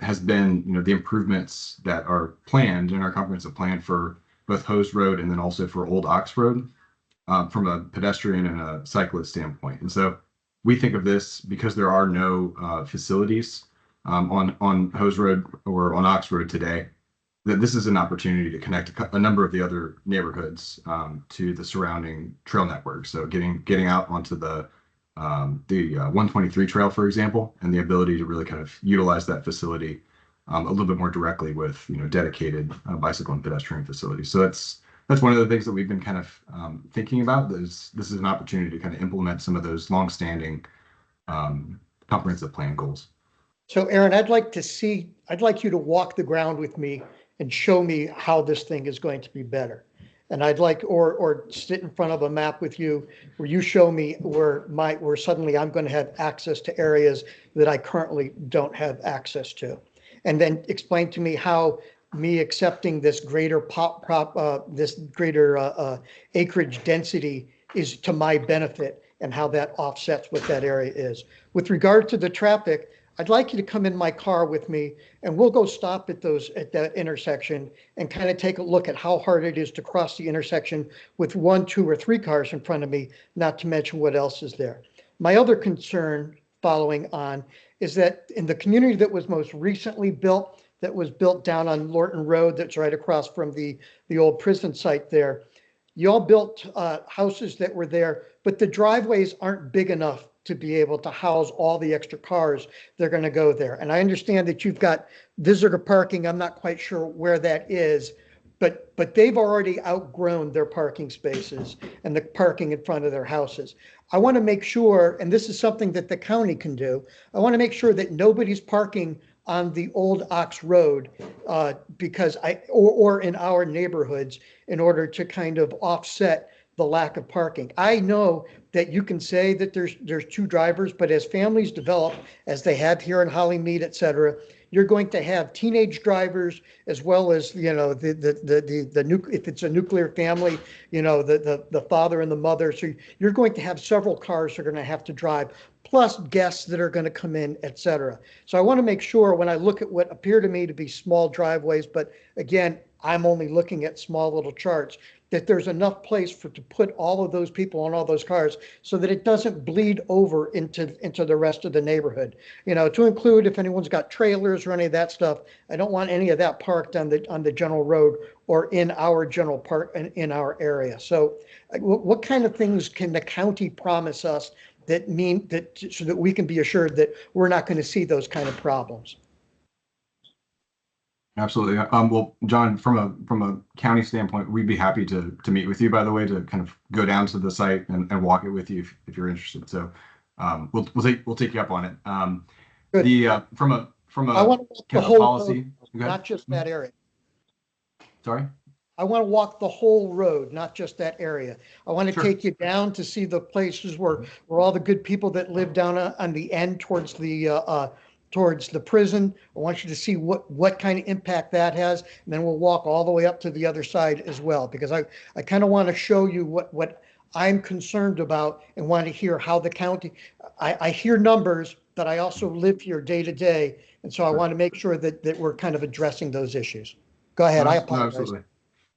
has been the improvements that are planned in our comprehensive plan for both Hose Road and then also for Old Ox Road from a pedestrian and a cyclist standpoint. And so we think of this, because there are no facilities on Hose Road or on Ox Road today, that this is an opportunity to connect a number of the other neighborhoods to the surrounding trail network. So getting out onto the 123 trail, for example, and the ability to really kind of utilize that facility a little bit more directly with dedicated bicycle and pedestrian facilities. So that's one of the things that we've been kind of thinking about. This is an opportunity to kind of implement some of those longstanding comprehensive plan goals. So Aaron, I'd like you to walk the ground with me and show me how this thing is going to be better. And I'd like, or sit in front of a map with you where you show me where suddenly I'm going to have access to areas that I currently don't have access to. And then explain to me how me accepting this greater acreage density is to my benefit, and how that offsets what that area is. With regard to the traffic, I'd like you to come in my car with me, and we'll go stop at that intersection and kind of take a look at how hard it is to cross the intersection with 1, 2, or 3 cars in front of me, not to mention what else is there. My other concern following on is that in the community that was most recently built, that was built down on Lorton Road, that's right across from the old prison site there, you all built houses that were there, but the driveways aren't big enough to be able to house all the extra cars that are going to go there. And I understand that you've got visitor parking. I'm not quite sure where that is, but they've already outgrown their parking spaces and the parking in front of their houses. I want to make sure, and this is something that the county can do, I want to make sure that nobody's parking on the old Ox Road because or in our neighborhoods, in order to kind of offset the lack of parking. I know that you can say that there's 2 drivers, but as families develop, as they have here in Hollymead, et cetera, you're going to have teenage drivers as well as if it's a nuclear family, the father and the mother. So you're going to have several cars that are going to have to drive, plus guests that are going to come in, et cetera. So I want to make sure when I look at what appear to me to be small driveways, but again, I'm only looking at small little charts, that there's enough place to put all of those people on all those cars so that it doesn't bleed over into the rest of the neighborhood. To include if anyone's got trailers or any of that stuff, I don't want any of that parked on the general road or in our general park in our area. So what kind of things can the county promise us that mean that so that we can be assured that we're not going to see those kind of problems? Absolutely. Well, John, from a county standpoint, we'd be happy to meet with you, by the way, to kind of go down to the site and walk it with you if you're interested. So we'll take you up on it. From a I want to walk the whole policy, road, not just that area. Sorry? I want to walk the whole road, not just that area. I want to take you down to see the places where all the good people that live down on the end towards the prison. I want you to see what kind of impact that has. And then we'll walk all the way up to the other side as well, because I kind of want to show you what I'm concerned about and want to hear how the county, I hear numbers, but I also live here day to day. And so I want to make sure that we're kind of addressing those issues. Go ahead. I apologize. Absolutely.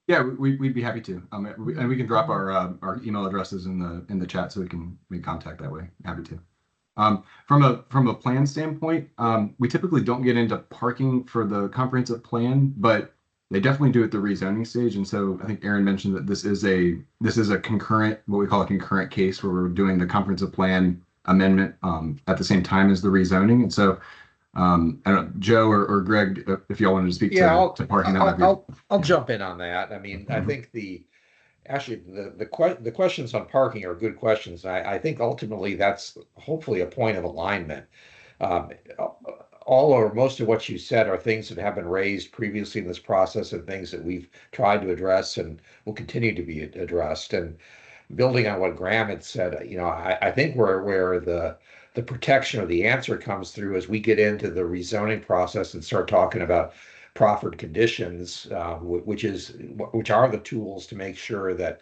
Yeah, we'd be happy to. And we can drop our email addresses in the chat so we can make contact that way. Happy to. From a plan standpoint, we typically don't get into parking for the comprehensive plan, but they definitely do at the rezoning stage. And so I think Aaron mentioned that this is a concurrent, what we call a concurrent case, where we're doing the comprehensive plan amendment at the same time as the rezoning. And so I don't know, Joe or Greg, if y'all wanted to speak to parking, that might be. I'll jump in on that. I mean, I think actually the questions on parking are good questions. I think ultimately that's hopefully a point of alignment. Um, all or most of what you said are things that have been raised previously in this process and things that we've tried to address and will continue to be addressed. And building on what Graham had said, I think where the protection or the answer comes through as we get into the rezoning process and start talking about proffered conditions, which are the tools to make sure that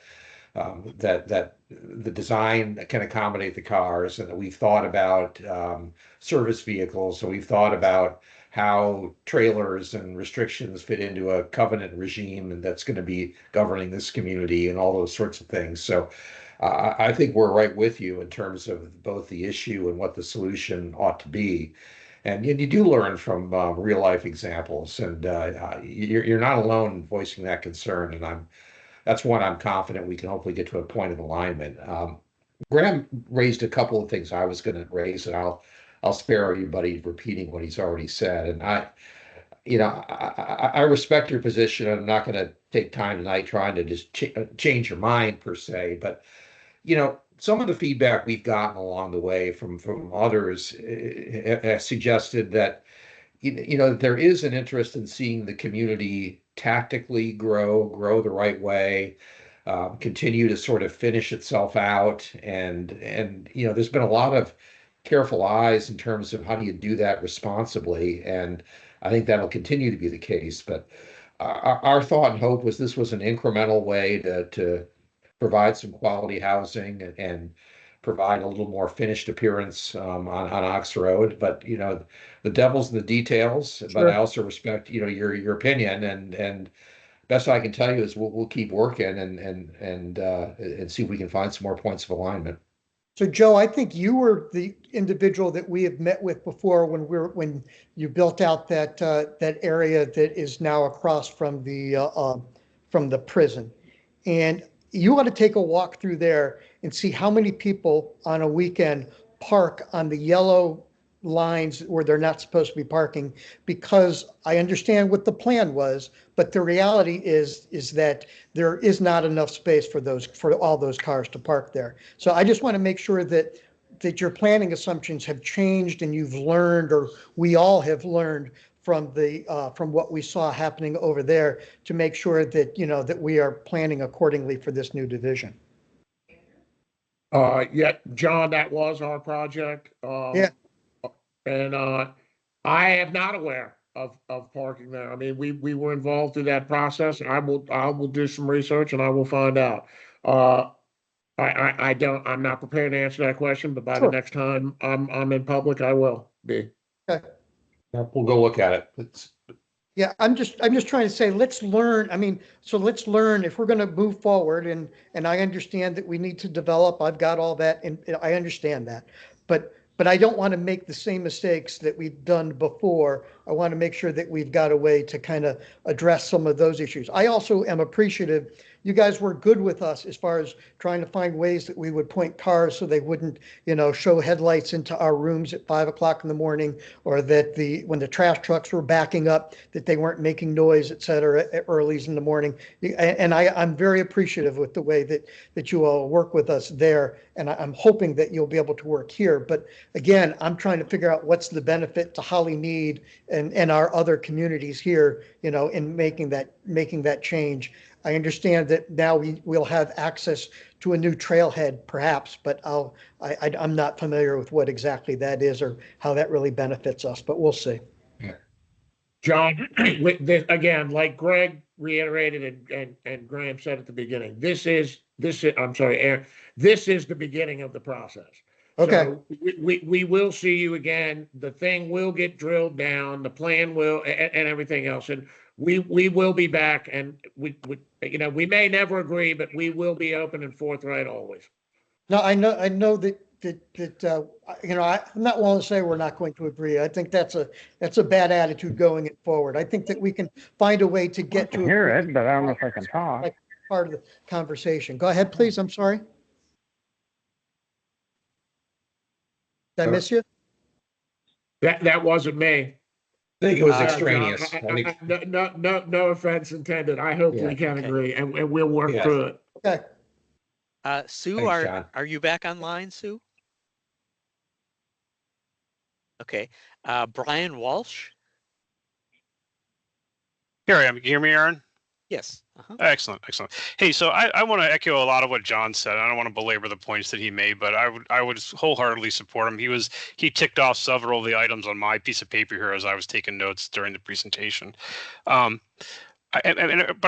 that the design can accommodate the cars, and that we've thought about service vehicles. So we've thought about how trailers and restrictions fit into a covenant regime, and that's going to be governing this community and all those sorts of things. So I think we're right with you in terms of both the issue and what the solution ought to be. And you do learn from real life examples, and you're not alone in voicing that concern. And that's one I'm confident we can hopefully get to a point of alignment. Graham raised a couple of things I was going to raise, and I'll spare everybody repeating what he's already said. And I respect your position. I'm not going to take time tonight trying to just change your mind per se, but some of the feedback we've gotten along the way from others has suggested that there is an interest in seeing the community tactically grow the right way, continue to sort of finish itself out, and there's been a lot of careful eyes in terms of how do you do that responsibly, and I think that'll continue to be the case. But our thought and hope was this was an incremental way to provide some quality housing and provide a little more finished appearance on Ox Road. But the devil's in the details. But Sure. I also respect your opinion, and best I can tell you is we'll keep working and see if we can find some more points of alignment. So Joe, I think you were the individual that we have met with before when you built out that area that is now across from the prison, and you ought to take a walk through there and see how many people on a weekend park on the yellow lines where they're not supposed to be parking, because I understand what the plan was, but the reality is that there is not enough space for all those cars to park there. So I just want to make sure that your planning assumptions have changed and you've learned, or we all have learned from what we saw happening over there, to make sure that that we are planning accordingly for this new division. Yeah, John, that was our project. Yeah. And I am not aware of parking there. I mean, we were involved through that process, and I will do some research and I will find out. I'm not prepared to answer that question, but by the next time I'm in public, I will be. Okay. We'll go look at it. Yeah, I'm just trying to say, let's learn. I mean, so let's learn if we're going to move forward, and I understand that we need to develop. I've got all that, and I understand that, but I don't want to make the same mistakes that we've done before. I want to make sure that we've got a way to kind of address some of those issues. I also am appreciative. You guys were good with us as far as trying to find ways that we would point cars so they wouldn't, show headlights into our rooms at 5 o'clock in the morning, or that when the trash trucks were backing up, that they weren't making noise, et cetera, at early in the morning. And I'm very appreciative with the way that you all work with us there. And I'm hoping that you'll be able to work here. But again, I'm trying to figure out what's the benefit to Hollymead and our other communities here, in making that change. I understand that now we'll have access to a new trailhead perhaps, but I'm not familiar with what exactly that is or how that really benefits us, but we'll see. John, again, like Greg reiterated and Graham said at the beginning, I'm sorry, Aaron, this is the beginning of the process. Okay. So we will see you again. The thing will get drilled down, the plan will, and everything else. And we will be back, and we may never agree, but we will be open and forthright always. No, I know that I'm not willing to say we're not going to agree. I think that's a bad attitude going forward. I think that we can find a way to I get can to hear it, but I don't know if I can talk. like part of the conversation. Go ahead, please. I'm sorry. Did I miss you? That wasn't me. I think it was John, extraneous. John, I think- no offense intended. I hope Yeah. we can Okay. agree, and we'll work Yes. through it. Okay. Sue, Thanks, John. are you back online, Sue? Okay. Brian Walsh? Here I am. Can you hear me, Aaron? Yes. Uh-huh. Excellent, excellent. Hey, so I want to echo a lot of what John said. I don't want to belabor the points that he made, but I would wholeheartedly support him. He ticked off several of the items on my piece of paper here as I was taking notes during the presentation. But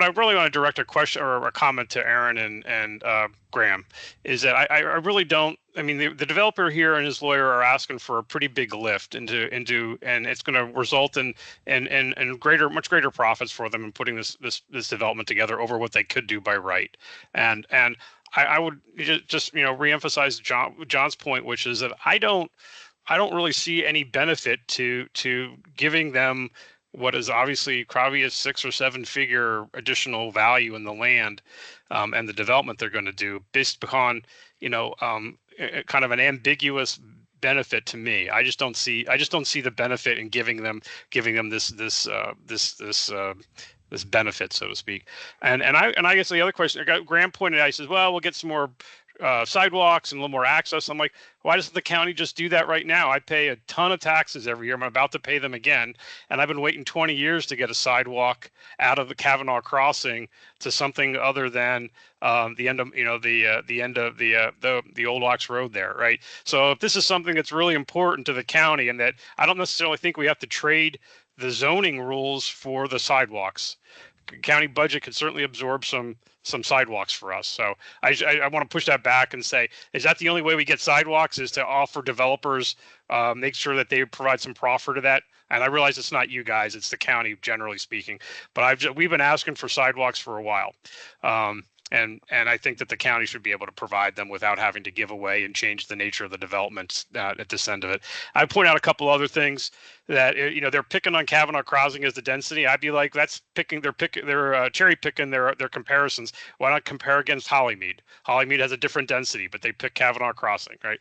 I really want to direct a question or a comment to Aaron and Graham. Is that I really don't. I mean, the developer here and his lawyer are asking for a pretty big lift into, and it's going to result in much greater profits for them in putting this development together over what they could do by right. And I would just reemphasize John's point, which is that I don't really see any benefit to giving them what is obviously probably a 6 or 7 figure additional value in the land and the development they're going to do based upon kind of an ambiguous benefit to me. I just don't see the benefit in giving them this benefit, so to speak. And I guess the other question Graham pointed out, he says, well, we'll get some more sidewalks and a little more access. I'm like, why doesn't the county just do that right now? I pay a ton of taxes every year. I'm about to pay them again, and I've been waiting 20 years to get a sidewalk out of the Kavanaugh Crossing to something other than the end of the end of the Old Ox Road there, right? So if this is something that's really important to the county, and that I don't necessarily think we have to trade the zoning rules for the sidewalks. County budget could certainly absorb some sidewalks for us. So I want to push that back and say, is that the only way we get sidewalks, is to offer developers, make sure that they provide some profit to that? And I realize it's not you guys, it's the county generally speaking, but we've been asking for sidewalks for a while. And I think that the county should be able to provide them without having to give away and change the nature of the development at this end of it. I point out a couple other things that they're picking on Kavanaugh Crossing as the density. I'd be like, they're cherry picking their comparisons. Why not compare against Hollymead? Hollymead has a different density, but they pick Kavanaugh Crossing, right?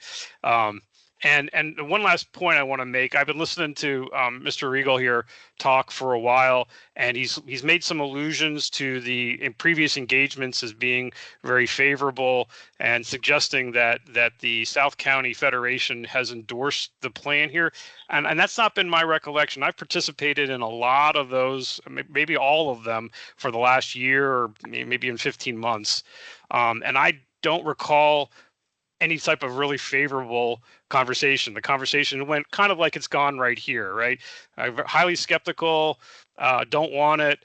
And one last point I want to make, I've been listening to Mr. Regal here talk for a while, and he's made some allusions to in previous engagements as being very favorable, and suggesting that the South County Federation has endorsed the plan here. And that's not been my recollection. I've participated in a lot of those, maybe all of them, for the last year or maybe in 15 months. And I don't recall any type of really favorable conversation. The conversation went kind of like it's gone right here, right? I'm highly skeptical, don't want it,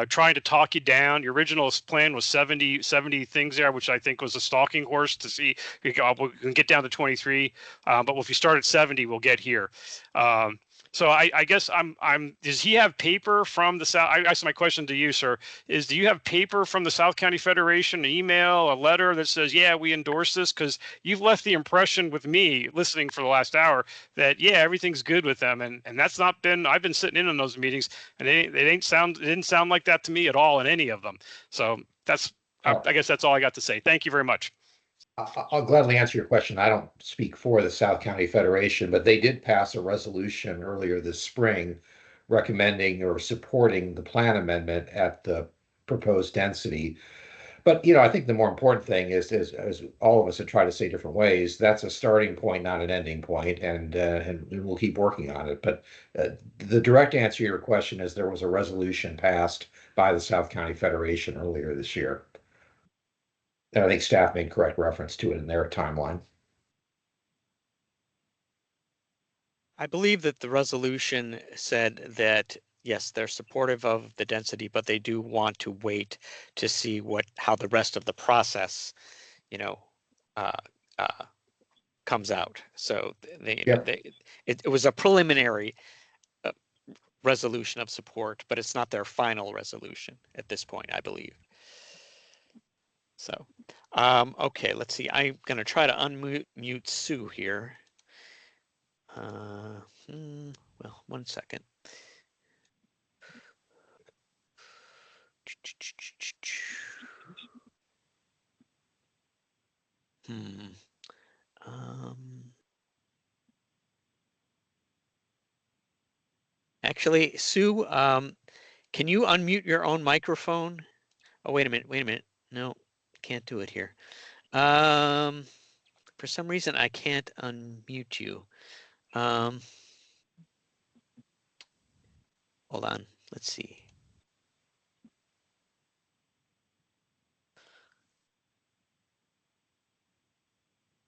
trying to talk you down. Your original plan was 70 things there, which I think was a stalking horse to see we can get down to 23. But if you start at 70, we'll get here. So I guess does he have paper from the South? I guess my question to you, sir, is do you have paper from the South County Federation, an email, a letter that says, yeah, we endorse this? Because you've left the impression with me listening for the last hour that, yeah, everything's good with them. And that's not been, I've been sitting in on those meetings, and it didn't sound like that to me at all in any of them. So I guess that's all I got to say. Thank you very much. I'll gladly answer your question. I don't speak for the South County Federation, but they did pass a resolution earlier this spring recommending or supporting the plan amendment at the proposed density. But, I think the more important thing is, as all of us have tried to say different ways, that's a starting point, not an ending point, and we'll keep working on it. But the direct answer to your question is there was a resolution passed by the South County Federation earlier this year. And I think staff made correct reference to it in their timeline. I believe that the resolution said that, yes, they're supportive of the density, but they do want to wait to see how the rest of the process, comes out. So it was a preliminary resolution of support, but it's not their final resolution at this point, I believe. So, okay, let's see. I'm going to try to unmute Sue here. Well, 1 second. Actually, Sue, can you unmute your own microphone? Oh, wait a minute. No, can't do it here. For some reason, I can't unmute you. Hold on, let's see.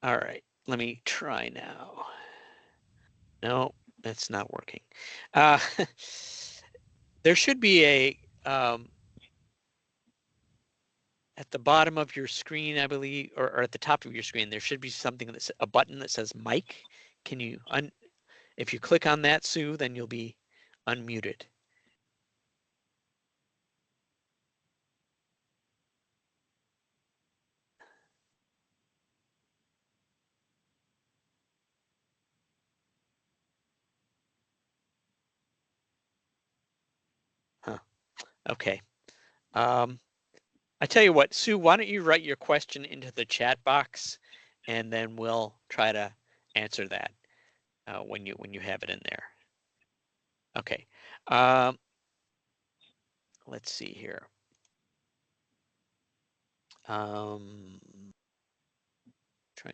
All right, let me try now. No, that's not working. There should be a, at the bottom of your screen, I believe, or at the top of your screen, there should be something that's a button that says mic. Can you, if you click on that, Sue, then you'll be unmuted. Huh, okay. I tell you what, Sue, why don't you write your question into the chat box, and then we'll try to answer that when you have it in there. Okay. Let's see here. Trying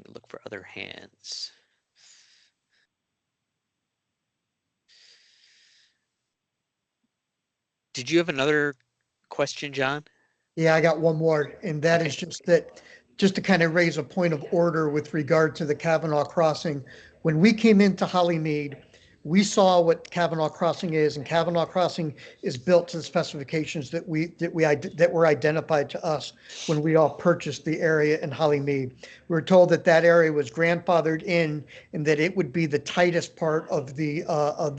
to look for other hands. Did you have another question, John? Yeah, I got one more, and that is just to kind of raise a point of order with regard to the Kavanaugh Crossing. When we came into Hollymead, we saw what Kavanaugh Crossing is, and Kavanaugh Crossing is built to the specifications that were identified to us when we all purchased the area in Hollymead. We were told that that area was grandfathered in, and that it would be the tightest part of the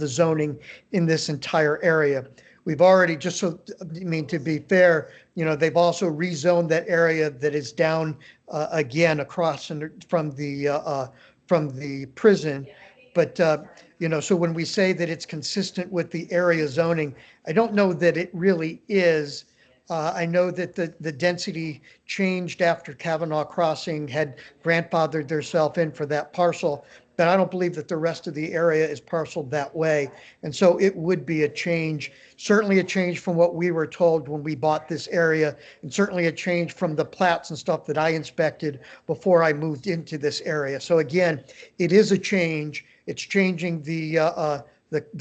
zoning in this entire area. We've already, to be fair, they've also rezoned that area that is down again across from the prison. But, so when we say that it's consistent with the area zoning, I don't know that it really is. I know that the density changed after Kavanaugh Crossing had grandfathered theirself in for that parcel, but I don't believe that the rest of the area is parceled that way. And so it would be a change, certainly a change from what we were told when we bought this area, and certainly a change from the plats and stuff that I inspected before I moved into this area. So again, it is a change. It's changing the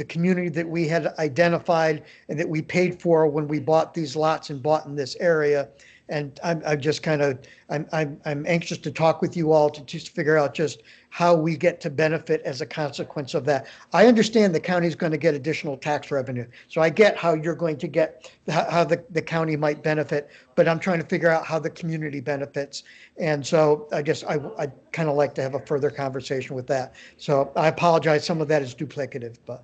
community that we had identified and that we paid for when we bought these lots and bought in this area. And I'm anxious to talk with you all to just figure out just how we get to benefit as a consequence of that. I understand the county is going to get additional tax revenue. So I get how you're going to get, how the county might benefit, but I'm trying to figure out how the community benefits. And so I guess I'd kind of like to have a further conversation with that. So I apologize. Some of that is duplicative, but.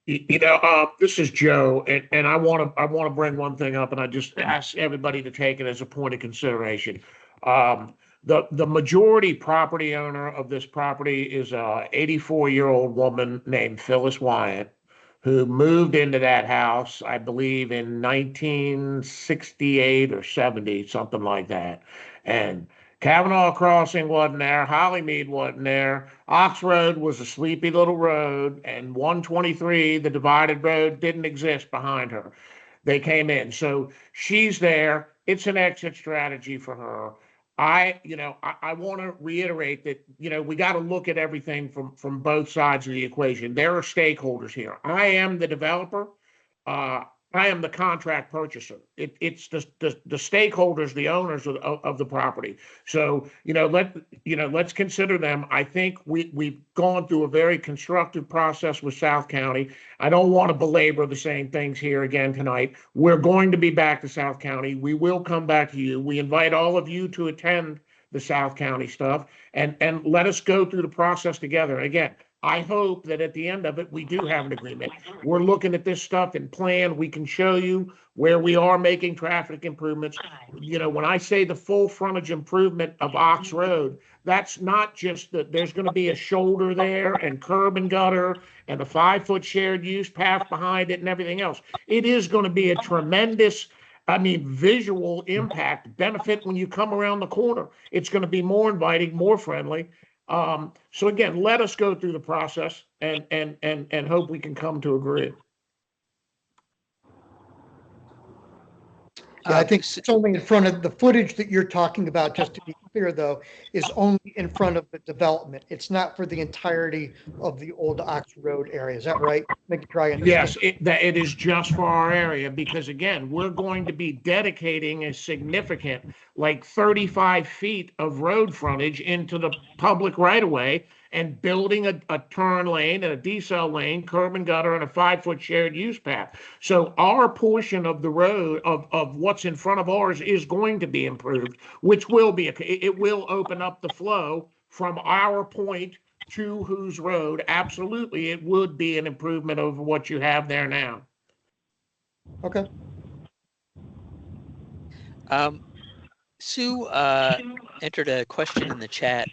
This is Joe, and I want to bring one thing up, and I just ask everybody to take it as a point of consideration. The majority property owner of this property is a 84-year-old woman named Phyllis Wyatt, who moved into that house, I believe, in 1968 or 70, something like that. And Kavanaugh Crossing wasn't there. Hollymead wasn't there. Ox Road was a sleepy little road, and 123, the divided road, didn't exist behind her. They came in. So she's there. It's an exit strategy for her. I want to reiterate that, we got to look at everything from both sides of the equation. There are stakeholders here. I am the developer. I am the contract purchaser. It's the stakeholders, the owners of the property. So, let's consider them. I think we've gone through a very constructive process with South County. I don't want to belabor the same things here again tonight. We're going to be back to South County. We will come back to you. We invite all of you to attend the South County stuff and let us go through the process together. Again, I hope that at the end of it, we do have an agreement. We're looking at this stuff in plan. We can show you where we are making traffic improvements. You know, when I say the full frontage improvement of Ox Road, that's not just that there's going to be a shoulder there and curb and gutter and a 5-foot shared use path behind it and everything else. It is going to be a tremendous, I mean, visual impact benefit when you come around the corner. It's going to be more inviting, more friendly. So again, let us go through the process and hope we can come to agree. Yeah, I think it's only in front of the footage that you're talking about, just to be clear though, is only in front of the development. It's not for the entirety of the old Ox Road area. Is that right? Make sure I understand. Yes, it is just for our area because again, we're going to be dedicating a significant, like 35 feet of road frontage into the public right of way and building a turn lane and a decel lane, curb and gutter, and a 5-foot shared use path. So our portion of the road of what's in front of ours is going to be improved, which will be, it will open up the flow from our point to whose road. Absolutely, it would be an improvement over what you have there now. Okay. Sue entered a question in the chat.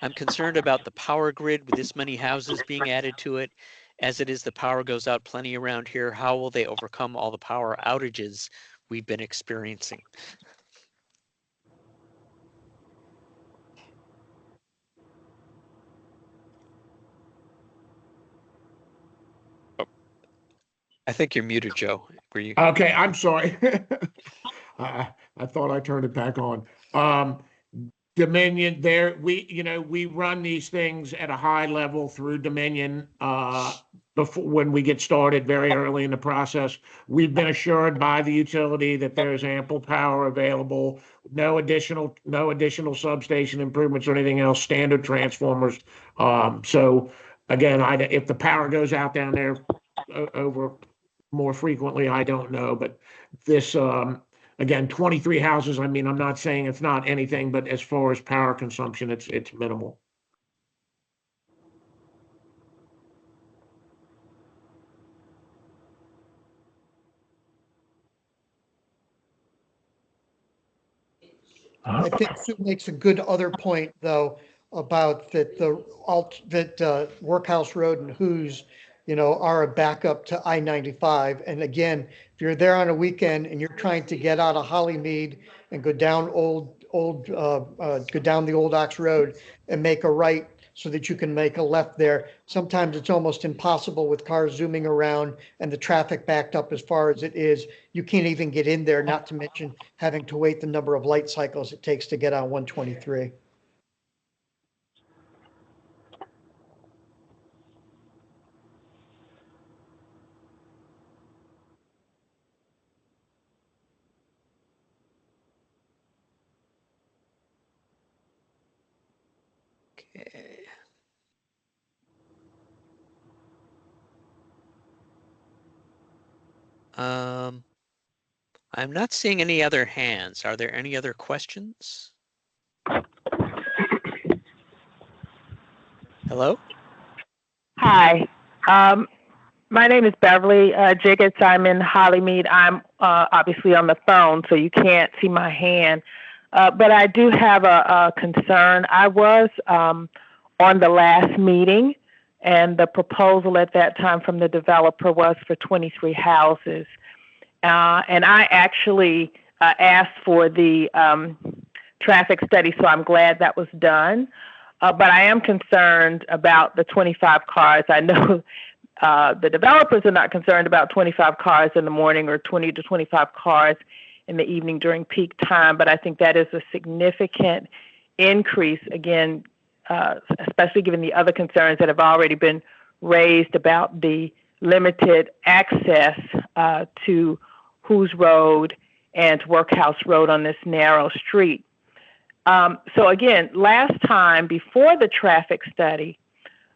I'm concerned about the power grid with this many houses being added to it. As it is, the power goes out plenty around here. How will they overcome all the power outages we've been experiencing? I think you're muted, Joe. Were you? Okay, I'm sorry. I thought I turned it back on. Dominion, we run these things at a high level through Dominion before when we get started very early in the process. We've been assured by the utility that there's ample power available, no additional substation improvements or anything else, standard transformers. So again, if the power goes out down there over more frequently, I don't know, but this again, 23 houses. I mean, I'm not saying it's not anything, but as far as power consumption, it's minimal. I think Sue makes a good other point though about that Workhouse Road and Who's, are a backup to I-95. And again, if you're there on a weekend and you're trying to get out of Hollymead and go down go down the old Ox Road and make a right so that you can make a left there, sometimes it's almost impossible with cars zooming around and the traffic backed up as far as it is. You can't even get in there, not to mention having to wait the number of light cycles it takes to get on 123. Okay. I'm not seeing any other hands. Are there any other questions? Hello? Hi. My name is Beverly Jiggets. I'm in Hollymead. I'm obviously on the phone, so you can't see my hand. But I do have a concern. I was on the last meeting, and the proposal at that time from the developer was for 23 houses. And I actually asked for the traffic study, so I'm glad that was done. But I am concerned about the 25 cars. I know the developers are not concerned about 25 cars in the morning or 20 to 25 cars in the evening during peak time, but I think that is a significant increase, again, especially given the other concerns that have already been raised about the limited access to Who's Road and to Workhouse Road on this narrow street. So again, last time before the traffic study,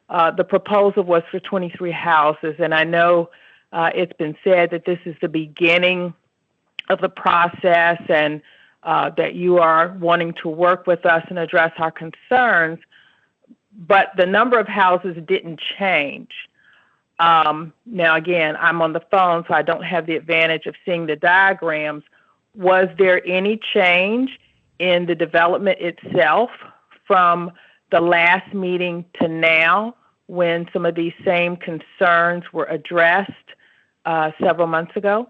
the proposal was for 23 houses, and I know it's been said that this is the beginning of the process and that you are wanting to work with us and address our concerns. but the number of houses didn't change. Now, again, I'm on the phone, so I don't have the advantage of seeing the diagrams. Was there any change in the development itself from the last meeting to now, when some of these same concerns were addressed several months ago?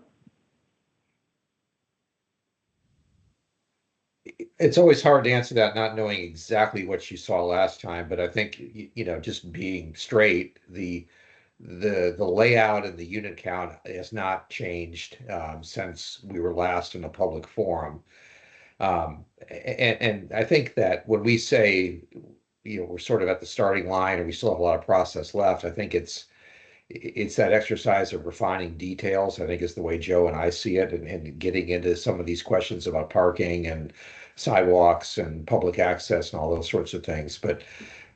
It's always hard to answer that, not knowing exactly what you saw last time, but I think, just being straight, the layout and the unit count has not changed since we were last in a public forum. And I think that when we say, we're sort of at the starting line and we still have a lot of process left, I think it's that exercise of refining details, I think, is the way Joe and I see it, and getting into some of these questions about parking and sidewalks and public access and all those sorts of things. But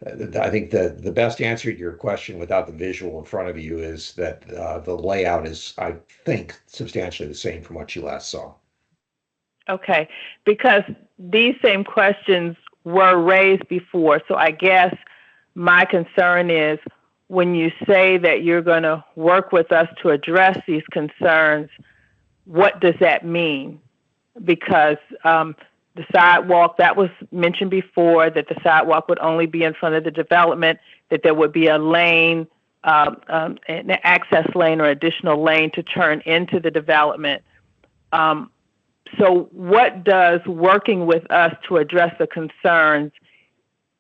I think the best answer to your question without the visual in front of you is that the layout is, I think, substantially the same from what you last saw. Okay, because these same questions were raised before. So I guess my concern is, when you say that you're going to work with us to address these concerns, what does that mean? Because the sidewalk, that was mentioned before, that the sidewalk would only be in front of the development, that there would be a lane, an access lane or additional lane to turn into the development. So what does working with us to address the concerns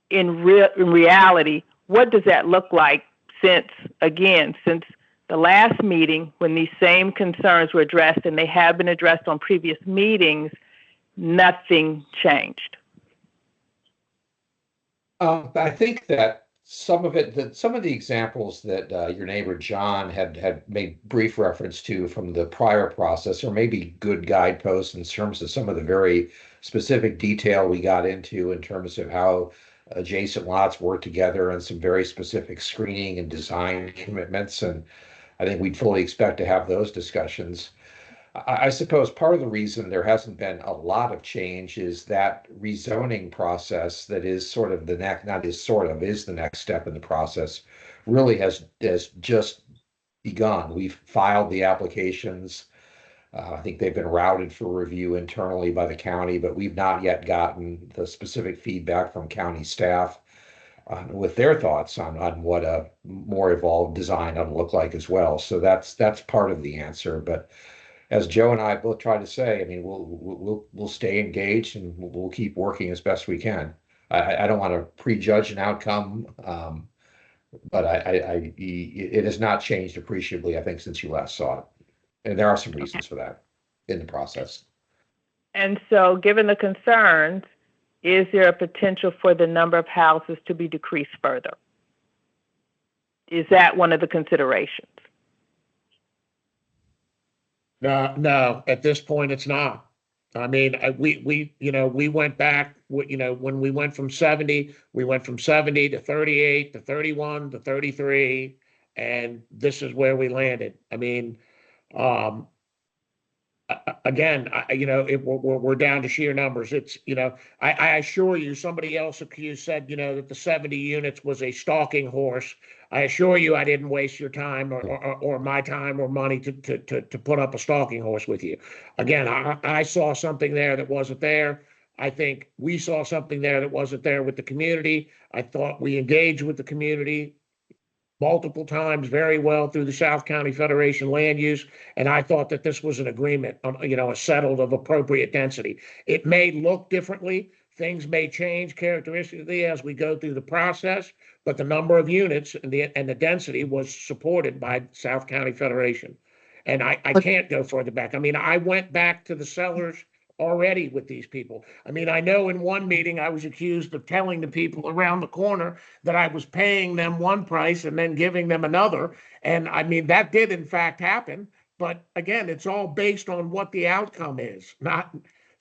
in reality, what does that look like since the last meeting, when these same concerns were addressed, and they have been addressed on previous meetings, nothing changed? I think that some of the examples that your neighbor John had made brief reference to from the prior process are maybe good guideposts in terms of some of the very specific detail we got into in terms of how adjacent lots work together and some very specific screening and design commitments. And I think we'd fully expect to have those discussions. I suppose part of the reason there hasn't been a lot of change is that rezoning process that is sort of the next, not is sort of, is the next step in the process, really has just begun. We've filed the applications. I think they've been routed for review internally by the county, but we've not yet gotten the specific feedback from county staff with their thoughts on what a more evolved design ought to look like as well. So that's part of the answer. But as Joe and I both try to say, I mean, we'll stay engaged and we'll keep working as best we can. I don't want to prejudge an outcome, but it has not changed appreciably, I think, since you last saw it. And there are some reasons for that in the process. And so, given the concerns, is there a potential for the number of houses to be decreased further? Is that one of the considerations? No, at this point, it's not. I mean, we went back, when we went from 70, we went from 70 to 38 to 31 to 33, and this is where we landed. I mean, again, we're down to sheer numbers. It's, I assure you, somebody else accused said, that the 70 units was a stalking horse. I assure you, I didn't waste your time or my time or money to put up a stalking horse with you. Again, I saw something there that wasn't there. I think we saw something there that wasn't there with the community. I thought we engaged with the community multiple times very well through the South County Federation Land Use, and I thought that this was an agreement, a settled of appropriate density. It may look differently. Things may change characteristically as we go through the process, but the number of units and the density was supported by South County Federation. And I can't go further back. I mean, I went back to the sellers already with these people. I mean, I know in one meeting I was accused of telling the people around the corner that I was paying them one price and then giving them another. And I mean, that did in fact happen. But again, it's all based on what the outcome is.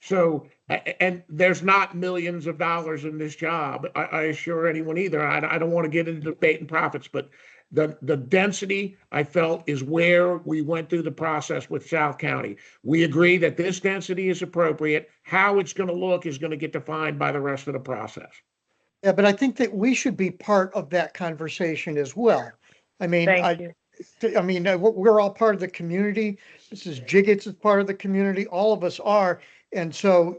And there's not millions of dollars in this job. I assure anyone either. I don't want to get into debating profits, but the density, I felt, is where we went through the process with South County. We agree that this density is appropriate. How it's going to look is going to get defined by the rest of the process. Yeah, but I think that we should be part of that conversation as well. I mean, Thank you. I mean, we're all part of the community. Mrs. Jiggets is part of the community. All of us are. And so,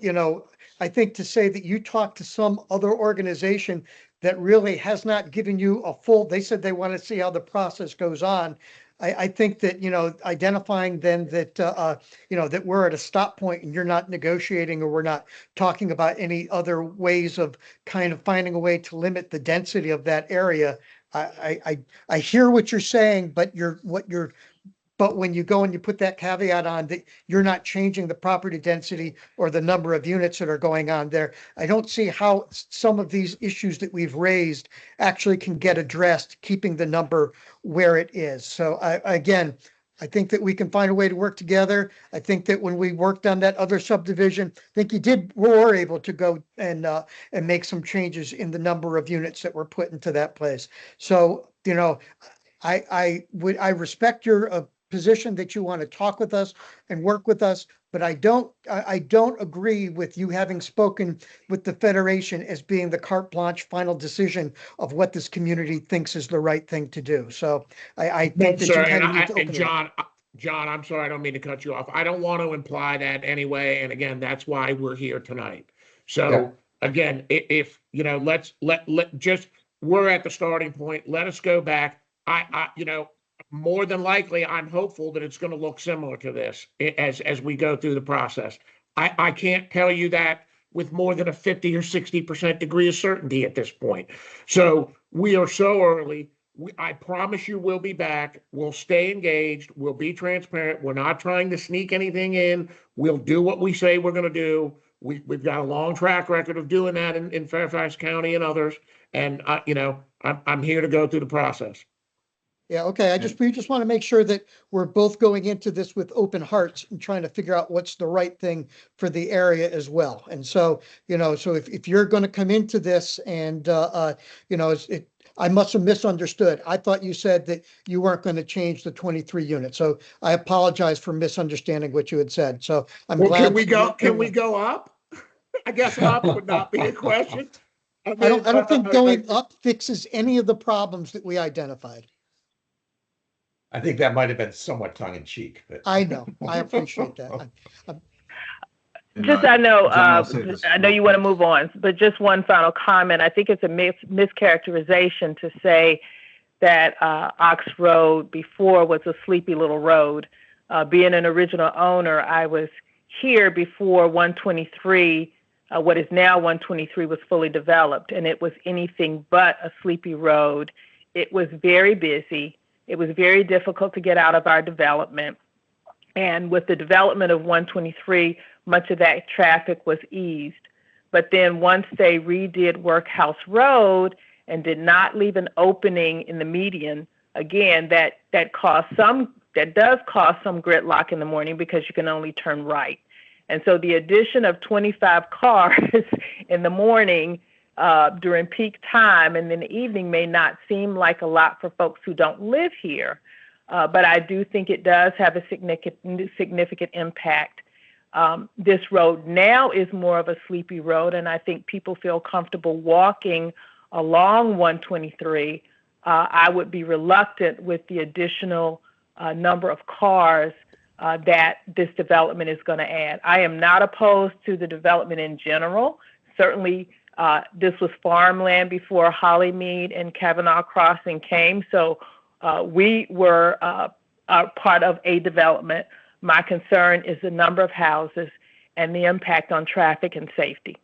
I think to say that you talk to some other organization that really has not given you a full, they said they want to see how the process goes on. I think that, identifying then that, that we're at a stop point and you're not negotiating or we're not talking about any other ways of kind of finding a way to limit the density of that area. I hear what you're saying, but but when you go and you put that caveat on that you're not changing the property density or the number of units that are going on there, I don't see how some of these issues that we've raised actually can get addressed, keeping the number where it is. So again, I think that we can find a way to work together. I think that when we worked on that other subdivision, I think we were able to go and make some changes in the number of units that were put into that place. So, I respect your position that you want to talk with us and work with us, but I don't agree with you having spoken with the Federation as being the carte blanche final decision of what this community thinks is the right thing to do. So I think that you kind of need to open it up. John, I'm sorry, I don't mean to cut you off. I don't want to imply that anyway. And again, that's why we're here tonight. So again, if let's just, we're at the starting point. Let us go back. More than likely, I'm hopeful that it's going to look similar to this as we go through the process. I can't tell you that with more than a 50 or 60% degree of certainty at this point. So we are so early. I promise you we'll be back. We'll stay engaged. We'll be transparent. We're not trying to sneak anything in. We'll do what we say we're going to do. We've got a long track record of doing that in Fairfax County and others. And, I'm here to go through the process. Yeah, okay. We just want to make sure that we're both going into this with open hearts and trying to figure out what's the right thing for the area as well. And so, so if you're going to come into this and, I must have misunderstood. I thought you said that you weren't going to change the 23 units. So I apologize for misunderstanding what you had said. So I'm glad. Can we go up? I guess up would not be a question. I don't think going up fixes any of the problems that we identified. I think that might have been somewhat tongue in cheek, but I know. I appreciate that. I know you want to move on, but just one final comment. I think it's a mischaracterization to say that Ox Road before was a sleepy little road. Being an original owner, I was here before 123, what is now 123, was fully developed, and it was anything but a sleepy road. It was very busy. It was very difficult to get out of our development. And with the development of 123, much of that traffic was eased. But then once they redid Workhouse Road and did not leave an opening in the median, again, that does cause some gridlock in the morning because you can only turn right. And so the addition of 25 cars in the morning during peak time and in the evening may not seem like a lot for folks who don't live here, but I do think it does have a significant impact. This road now is more of a sleepy road, and I think people feel comfortable walking along 123. I would be reluctant with the additional number of cars that this development is going to add. I am not opposed to the development in general. Certainly, this was farmland before Hollymead and Kavanaugh Crossing came, so we were part of a development. My concern is the number of houses and the impact on traffic and safety.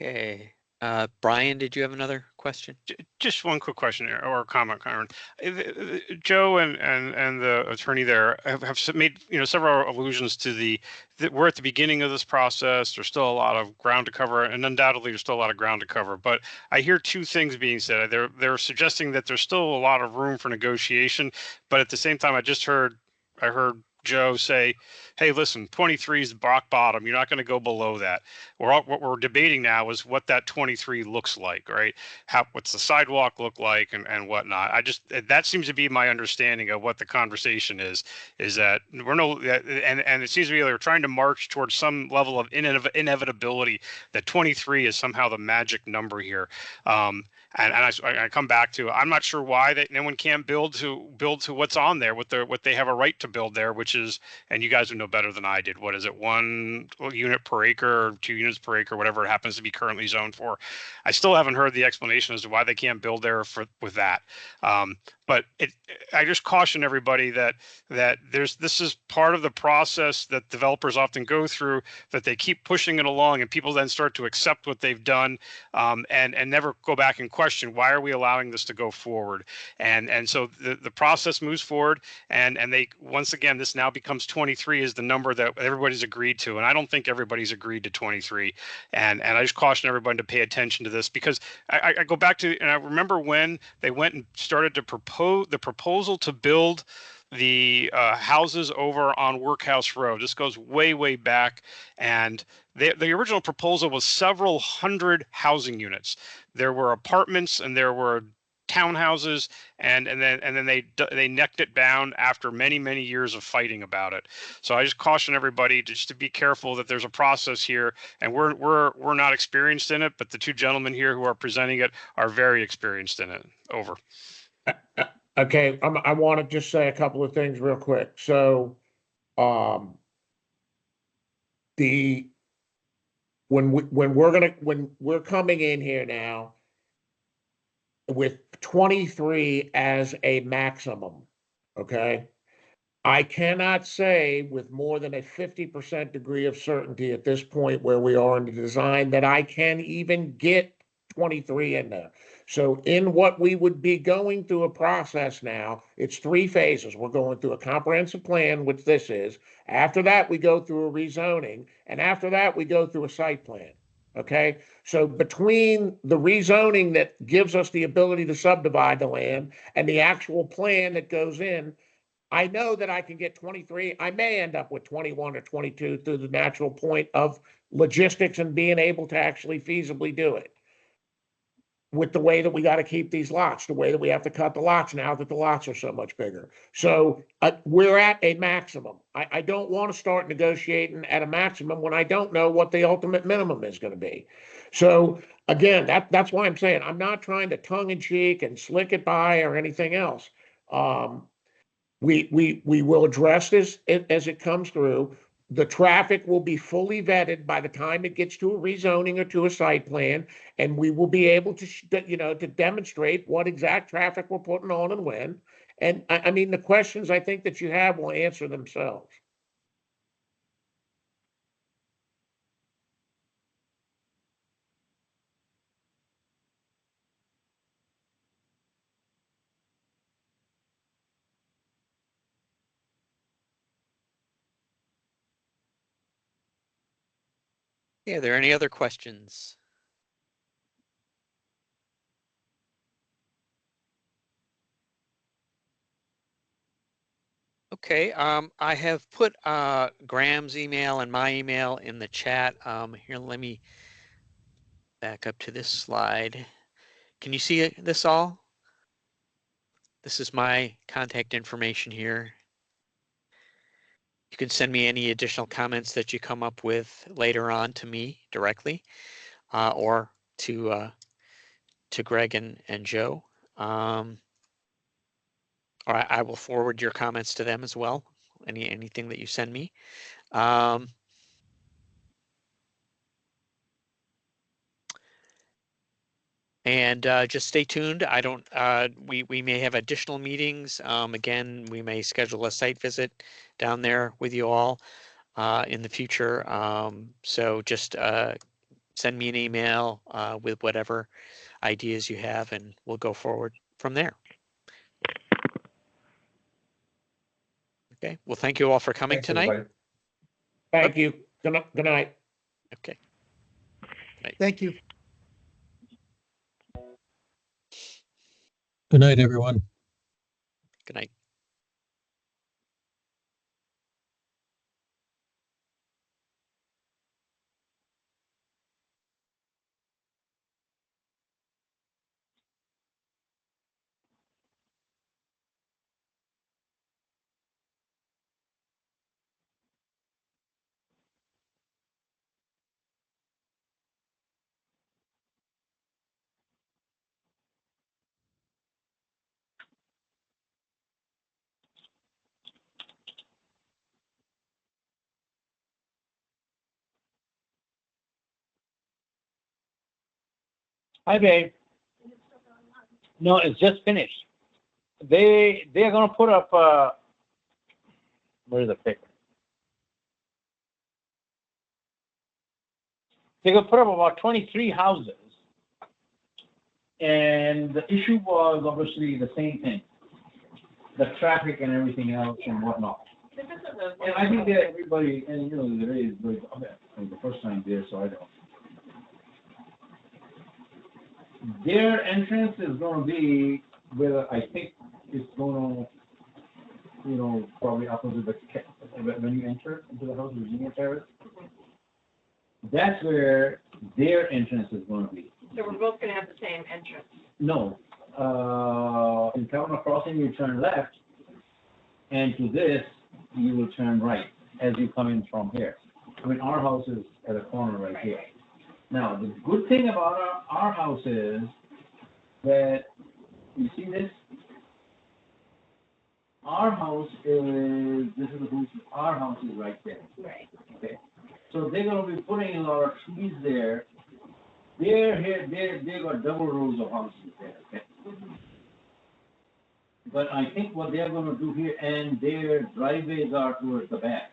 Okay. Brian, did you have another question? Just one quick question or comment, Kyron. Joe and the attorney there have made several allusions to that we're at the beginning of this process. There's still a lot of ground to cover, and undoubtedly there's still a lot of ground to cover. But I hear two things being said. They're suggesting that there's still a lot of room for negotiation, but at the same time, I heard Joe, say, hey, listen, 23 is rock bottom. You're not going to go below that. What we're debating now is what that 23 looks like, right? What's the sidewalk look like and whatnot. That seems to be my understanding of what the conversation is that and it seems to be they're trying to march towards some level of inevitability that 23 is somehow the magic number here. And I come back to, I'm not sure why no one can't build to what's on there, what they have a right to build there, which is, and you guys would know better than I did. What is it? 1 unit per acre, or 2 units per acre, whatever it happens to be currently zoned for. I still haven't heard the explanation as to why they can't build there with that. But I just caution everybody that this is part of the process that developers often go through, that they keep pushing it along and people then start to accept what they've done, and never go back and question, why are we allowing this to go forward? And so the process moves forward, and they, once again, this now becomes 23 is the number that everybody's agreed to. And I don't think everybody's agreed to 23. And I just caution everybody to pay attention to this, because I go back to, and I remember when they went and started to propose the proposal to build the houses over on Workhouse Road. This goes way back, and the original proposal was several hundred housing units. There were apartments and there were townhouses, and then they necked it down after many years of fighting about it. So I just caution everybody just to be careful that there's a process here, and we're not experienced in it, but the 2 gentlemen here who are presenting it are very experienced in it. Over. Okay, I want to just say a couple of things real quick. So, when we're coming in here now with 23 as a maximum, okay? I cannot say with more than a 50% degree of certainty at this point where we are in the design that I can even get 23 in there. So in what we would be going through a process now, it's 3 phases. We're going through a comprehensive plan, which this is. After that, we go through a rezoning. And after that, we go through a site plan. Okay, so between the rezoning that gives us the ability to subdivide the land and the actual plan that goes in, I know that I can get 23. I may end up with 21 or 22 through the natural point of logistics and being able to actually feasibly do it. With the way that we got to keep these lots, the way that we have to cut the lots now that the lots are so much bigger. So we're at a maximum. I don't want to start negotiating at a maximum when I don't know what the ultimate minimum is going to be. So again, that's why I'm saying I'm not trying to tongue in cheek and slick it by or anything else. We will address this as it comes through. The traffic will be fully vetted by the time it gets to a rezoning or to a site plan, and we will be able to, to demonstrate what exact traffic we're putting on and when. And I mean, the questions I think that you have will answer themselves. Yeah, are there any other questions? Okay, I have put Graham's email and my email in the chat. Here, let me back up to this slide. Can you see this all? This is my contact information here. You can send me any additional comments that you come up with later on to me directly, or to Greg and Joe. Or I will forward your comments to them as well. Anything that you send me. And just stay tuned. We may have additional meetings. Again, we may schedule a site visit down there with you all in the future. So just send me an email with whatever ideas you have, and we'll go forward from there. Okay. Well, thank you all for coming tonight. Everybody. Thank you. Good night. Okay. Thank you. Good night, everyone. Good night. Hi, babe. No, it's just finished. They're gonna put up, where is the pick? They're gonna put up about 23 houses. And the issue was obviously the same thing. The traffic and everything else and whatnot. And I think that everybody, and you know, there is, okay, the first time there, so I don't. Their entrance is gonna be where I think it's gonna, you know, probably opposite the, when you enter into the house, Virginia Terrace. That's where their entrance is gonna be. So we're both gonna have the same entrance. No, in Kavanaugh Crossing, you turn left, and to this, you will turn right as you come in from here. I mean, our house is at the corner right here. Now, the good thing about our house is that, you see this? Our house is, this is the house, our house is right there. Right. Okay, so they're gonna be putting a lot of trees there. They're here, they got double rows of houses there, okay? But I think what they're gonna do here, and their driveways are towards the back.